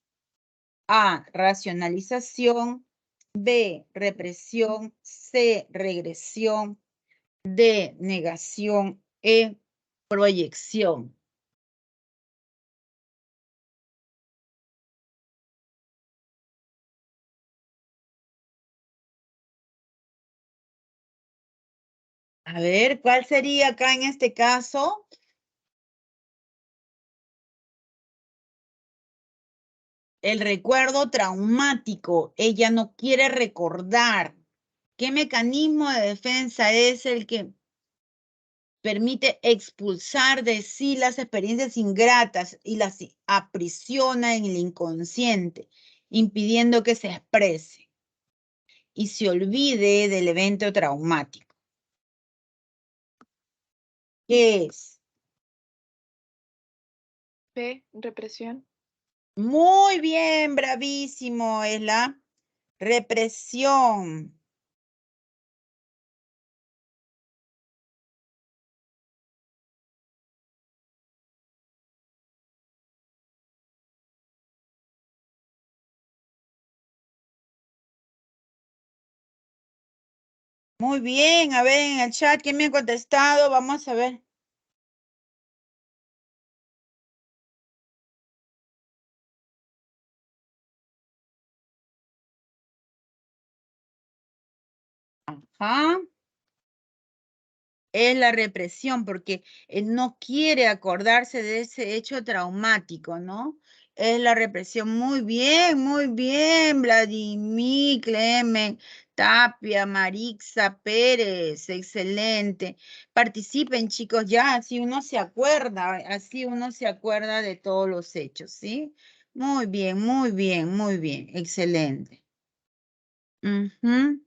A, racionalización, B, represión, C, regresión, D, negación, E, proyección. A ver, ¿cuál sería acá en este caso? El recuerdo traumático. Ella no quiere recordar. ¿Qué mecanismo de defensa es el que permite expulsar de sí las experiencias ingratas y las aprisiona en el inconsciente, impidiendo que se exprese y se olvide del evento traumático? ¿Qué es? P, represión. Muy bien, bravísimo, es la represión. Muy bien, a ver en el chat, ¿quién me ha contestado? Vamos a ver. Ajá. Es la represión, porque él no quiere acordarse de ese hecho traumático, ¿no? Es la represión. Muy bien, Vladimir, Clemen, Tapia, Marixa, Pérez, excelente. Participen, chicos, ya, así uno se acuerda de todos los hechos, ¿sí? Muy bien, excelente. Ujú.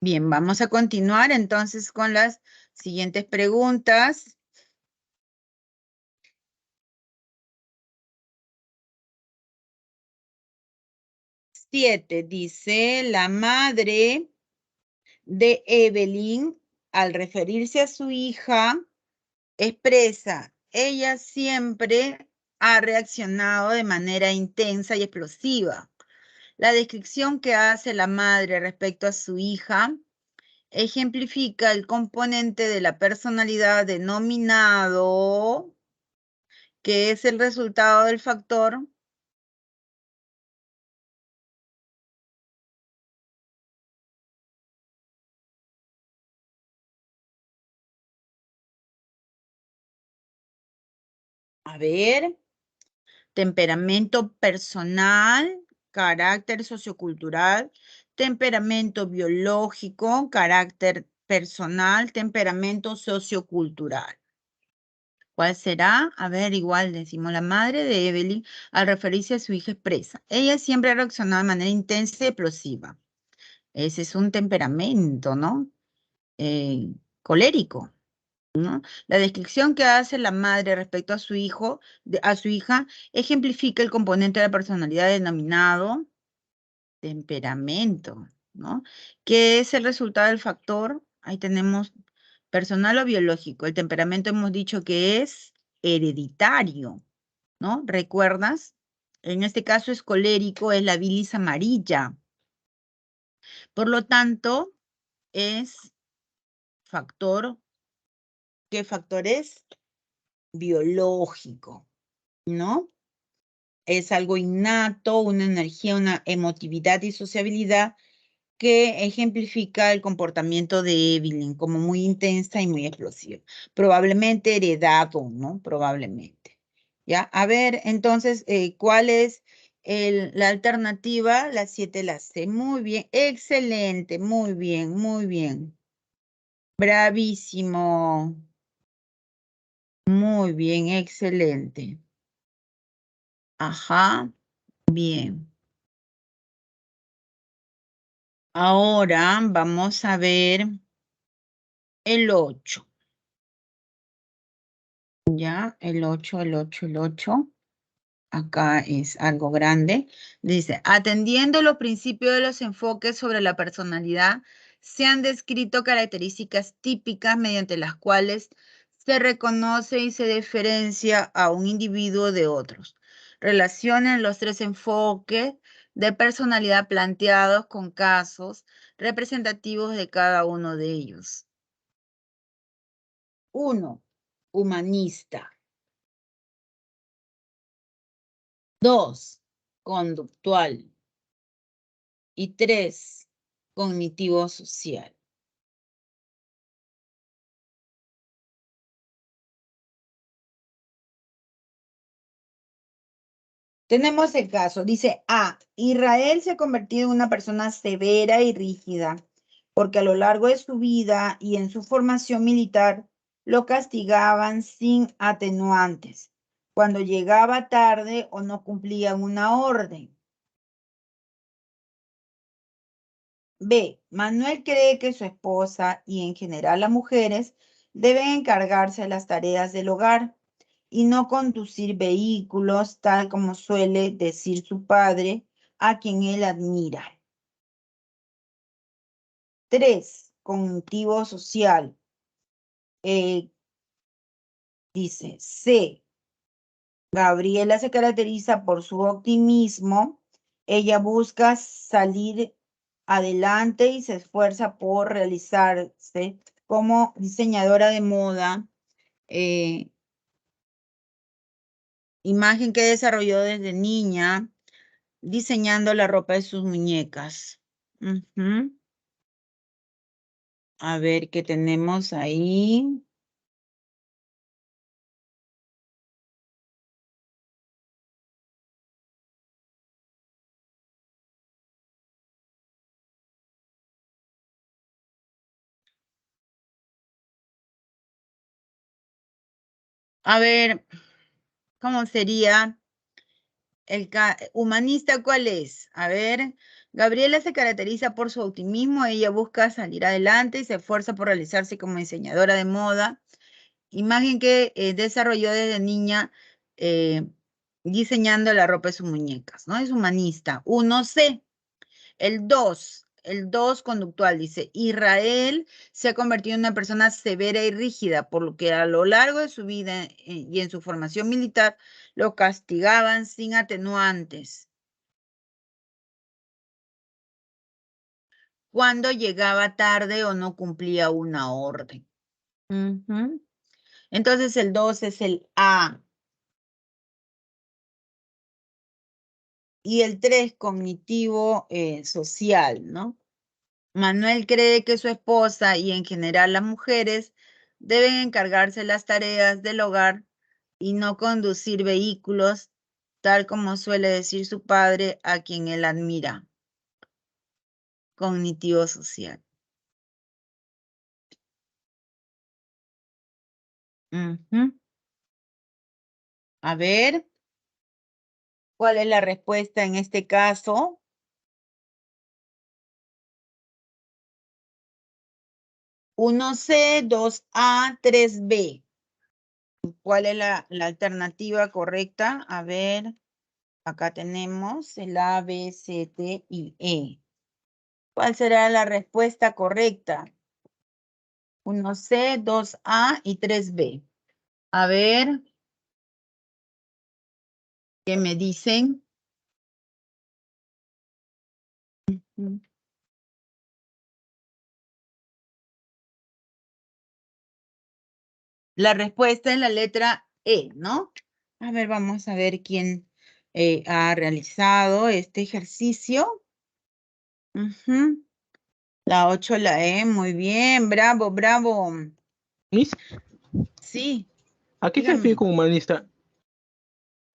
Bien, vamos a continuar entonces con las siguientes preguntas. 7 dice, la madre de Evelyn, al referirse a su hija, expresa, ella siempre ha reaccionado de manera intensa y explosiva. La descripción que hace la madre respecto a su hija ejemplifica el componente de la personalidad denominado, que es el resultado del factor. A ver, temperamento personal, carácter sociocultural, temperamento biológico, carácter personal, temperamento sociocultural. ¿Cuál será? A ver, igual decimos, la madre de Evelyn, al referirse a su hija, expresa, ella siempre ha reaccionado de manera intensa y explosiva. Ese es un temperamento, ¿no? Colérico, ¿no? La descripción que hace la madre respecto a su hijo, a su hija, ejemplifica el componente de la personalidad denominado temperamento, ¿no? ¿Qué es el resultado del factor? Ahí tenemos personal o biológico. El temperamento hemos dicho que es hereditario, ¿no? ¿Recuerdas? En este caso es colérico, es la bilis amarilla. Por lo tanto, es factor, ¿qué factor es? Biológico, ¿no? Es algo innato, una energía, una emotividad y sociabilidad que ejemplifica el comportamiento de Evelyn como muy intensa y muy explosiva. Probablemente heredado, ¿no? Probablemente. ¿Ya? A ver, entonces, ¿cuál es la alternativa? La 7, la C. Muy bien, excelente, muy bien, muy bien. Bravísimo. Muy bien, excelente. Ajá, bien. Ahora vamos a ver el 8. Ya, el 8, el 8, el 8. Acá es algo grande. Dice, atendiendo los principios de los enfoques sobre la personalidad, se han descrito características típicas mediante las cuales se reconoce y se diferencia a un individuo de otros. Relacionen los 3 enfoques de personalidad planteados con casos representativos de cada uno de ellos. 1. Humanista. 2. Conductual. Y 3. Cognitivo social. Tenemos el caso, dice A, Israel se ha convertido en una persona severa y rígida, porque a lo largo de su vida y en su formación militar lo castigaban sin atenuantes, cuando llegaba tarde o no cumplía una orden. B, Manuel cree que su esposa y en general las mujeres deben encargarse de las tareas del hogar y no conducir vehículos, tal como suele decir su padre, a quien él admira. 3, cognitivo social. Dice C, Gabriela se caracteriza por su optimismo. Ella busca salir adelante y se esfuerza por realizarse como diseñadora de moda. Imagen que desarrolló desde niña, diseñando la ropa de sus muñecas. A ver qué tenemos ahí. A ver, ¿cómo sería? El humanista, ¿cuál es? A ver, Gabriela se caracteriza por su optimismo, ella busca salir adelante y se esfuerza por realizarse como diseñadora de moda. Imagen que desarrolló desde niña diseñando la ropa de sus muñecas, ¿no? Es humanista. 1C. El 2 conductual, dice, Israel se ha convertido en una persona severa y rígida, por lo que a lo largo de su vida y en su formación militar lo castigaban sin atenuantes cuando llegaba tarde o no cumplía una orden. Entonces el 2 es el A. Y el 3, cognitivo social, ¿no? Manuel cree que su esposa y en general las mujeres deben encargarse las tareas del hogar y no conducir vehículos, tal como suele decir su padre, a quien él admira. Cognitivo social. A ver, ¿cuál es la respuesta en este caso? 1C, 2A, 3B. ¿Cuál es la alternativa correcta? A ver, acá tenemos el A, B, C, D y E. ¿Cuál será la respuesta correcta? 1C, 2A y 3B. A ver, ¿qué me dicen? La respuesta es la letra E, ¿no? A ver, vamos a ver quién ha realizado este ejercicio. La 8, la E, muy bien, bravo, bravo. Miss, Sí, ¿a qué se refiere dígame. con humanista?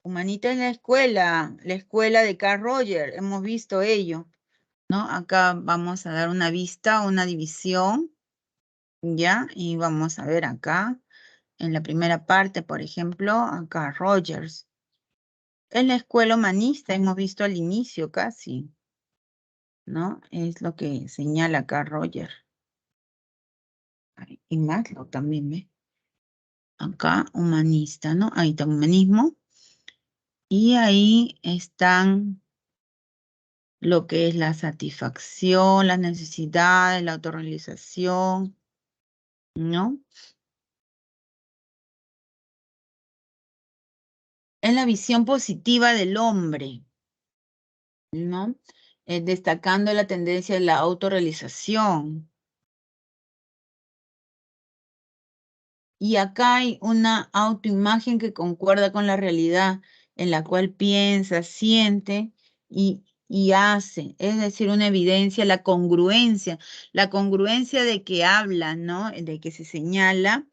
Humanita en la escuela de Carl Rogers, hemos visto ello, ¿no? Acá vamos a dar una vista, una división, ¿ya? Y vamos a ver acá, en la primera parte, por ejemplo, a Carl Rogers. En la escuela humanista hemos visto al inicio casi, ¿no? Es lo que señala Carl Rogers. Y Maslow también, ¿ve? Acá, humanista, ¿no? Ahí está humanismo. Y ahí están lo que es la satisfacción, las necesidades, la autorrealización, ¿no? Es la visión positiva del hombre, ¿no? Destacando la tendencia de la autorrealización. Y acá hay una autoimagen que concuerda con la realidad en la cual piensa, siente y hace. Es decir, una evidencia, la congruencia de que habla, ¿no? De que se señala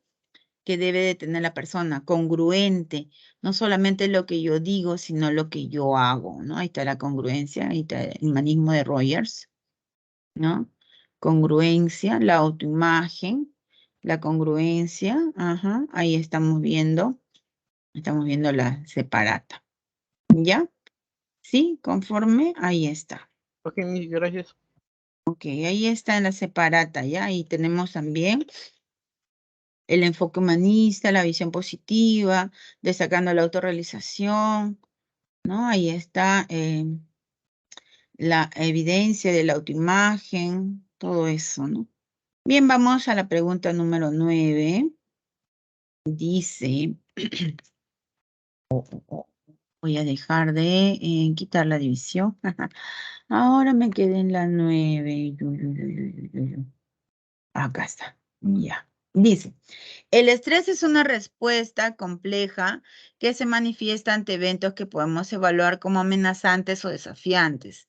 que debe de tener la persona, congruente, no solamente lo que yo digo, sino lo que yo hago, ¿no? Ahí está la congruencia, ahí está el humanismo de Rogers, ¿no? Congruencia, la autoimagen, la congruencia, ajá, ahí estamos viendo la separata, ¿ya? ¿Sí? Conforme, ahí está. Ok, Miss, gracias. Ok, ahí está en la separata, ¿ya? Ahí tenemos también el enfoque humanista, la visión positiva, destacando la autorrealización, ¿no? Ahí está la evidencia de la autoimagen, todo eso, ¿no? Bien, vamos a la pregunta número 9. Dice, voy a dejar de quitar la división. Ahora me quedé en la 9. Acá está, ya. Dice, el estrés es una respuesta compleja que se manifiesta ante eventos que podemos evaluar como amenazantes o desafiantes.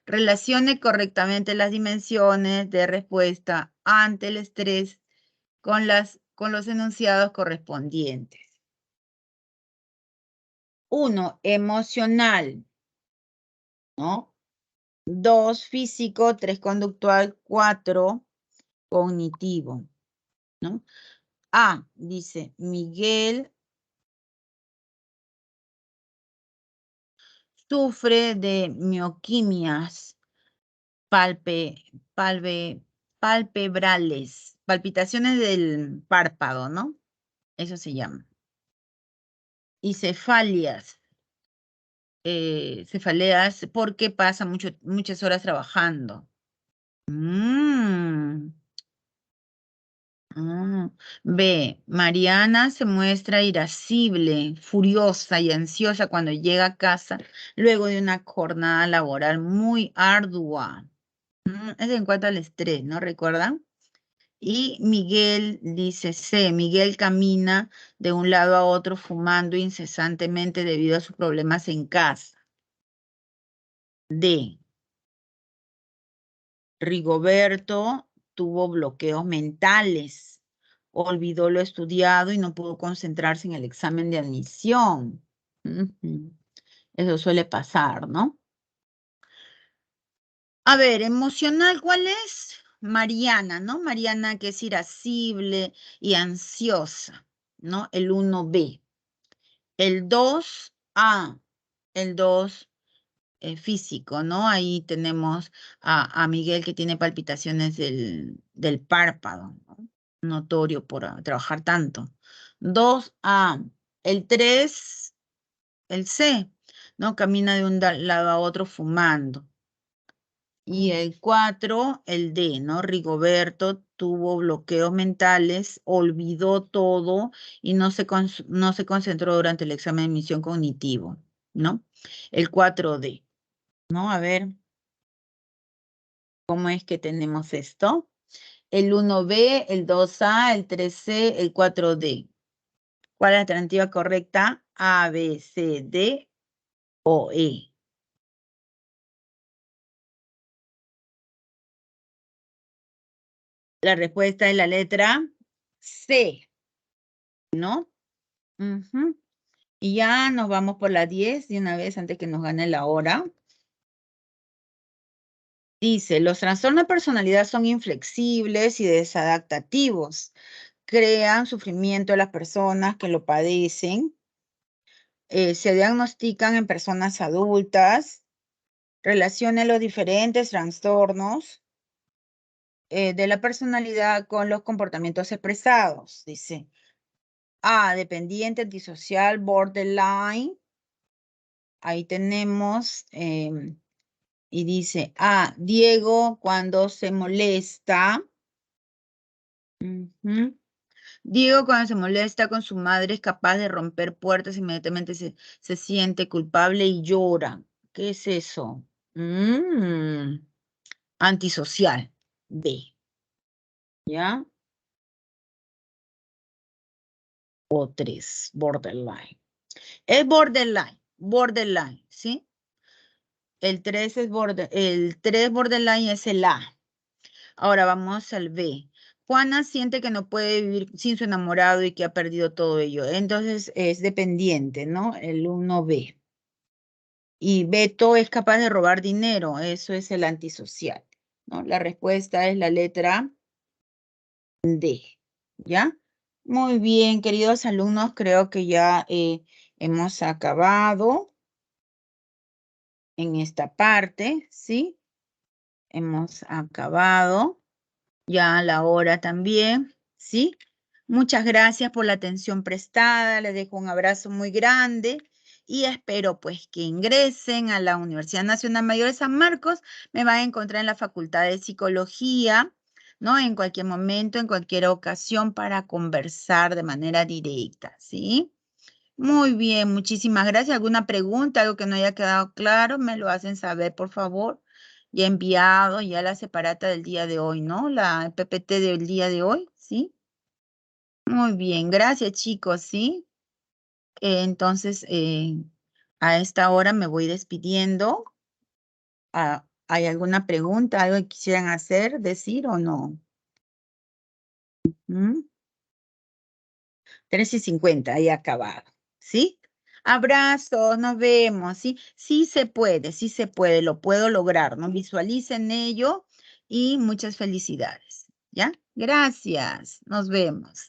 Relacione correctamente las dimensiones de respuesta ante el estrés con los enunciados correspondientes. 1, emocional, ¿no? 2, físico, 3, conductual, 4, cognitivo, ¿no? A, dice, Miguel sufre de mioquimias palpebrales, palpitaciones del párpado, ¿no? Eso se llama. Y cefaleas porque pasa muchas horas trabajando. B, Mariana se muestra irascible, furiosa y ansiosa cuando llega a casa luego de una jornada laboral muy ardua. Es en cuanto al estrés, ¿no? ¿Recuerdan? Y Miguel dice C, Miguel camina de un lado a otro fumando incesantemente debido a sus problemas en casa. D, Rigoberto tuvo bloqueos mentales, olvidó lo estudiado y no pudo concentrarse en el examen de admisión. Eso suele pasar, ¿no? A ver, emocional, ¿cuál es? Mariana, ¿no? Mariana que es irascible y ansiosa, ¿no? El 1B. El 2A, el 2 físico, ¿no? Ahí tenemos a Miguel que tiene palpitaciones del párpado, ¿no? Notorio por trabajar tanto. 2A, el 3, el C, ¿no? Camina de un lado a otro fumando. Y el 4, el D, ¿no? Rigoberto tuvo bloqueos mentales, olvidó todo y no se concentró durante el examen de admisión cognitivo, ¿no? El 4D, ¿no? A ver, ¿cómo es que tenemos esto? El 1B, el 2A, el 3C, el 4D. ¿Cuál es la alternativa correcta? A, B, C, D o E. La respuesta es la letra C, ¿no? Y ya nos vamos por la 10 de una vez antes que nos gane la hora. Dice, los trastornos de personalidad son inflexibles y desadaptativos. Crean sufrimiento a las personas que lo padecen. Se diagnostican en personas adultas. Relaciona los diferentes trastornos de la personalidad con los comportamientos expresados. Dice, A, dependiente, antisocial, borderline. Ahí tenemos, y dice, A, Diego cuando se molesta. Diego cuando se molesta con su madre es capaz de romper puertas, inmediatamente se siente culpable y llora. ¿Qué es eso? Antisocial. B. ¿Ya? O 3, borderline. Es borderline, ¿sí? El 3 borderline es el A. Ahora vamos al B. Juana siente que no puede vivir sin su enamorado y que ha perdido todo ello. Entonces es dependiente, ¿no? El 1B. Y Beto es capaz de robar dinero. Eso es el antisocial, ¿no? La respuesta es la letra D. ¿Ya? Muy bien, queridos alumnos, creo que ya hemos acabado en esta parte, ¿sí? Hemos acabado. Ya a la hora también, ¿sí? Muchas gracias por la atención prestada, les dejo un abrazo muy grande y espero pues que ingresen a la Universidad Nacional Mayor de San Marcos, me van a encontrar en la Facultad de Psicología, ¿no? En cualquier momento, en cualquier ocasión para conversar de manera directa, ¿sí? Muy bien, muchísimas gracias. ¿Alguna pregunta, algo que no haya quedado claro? Me lo hacen saber, por favor. Ya he enviado ya la separata del día de hoy, ¿no? La PPT del día de hoy, ¿sí? Muy bien, gracias chicos, ¿sí? Entonces, a esta hora me voy despidiendo. ¿Hay alguna pregunta, algo que quisieran hacer, decir o no? 3:50, ahí acabado, ¿sí? Abrazos, nos vemos, ¿sí? Sí se puede, lo puedo lograr, ¿no? Visualicen ello y muchas felicidades, ¿ya? Gracias, nos vemos.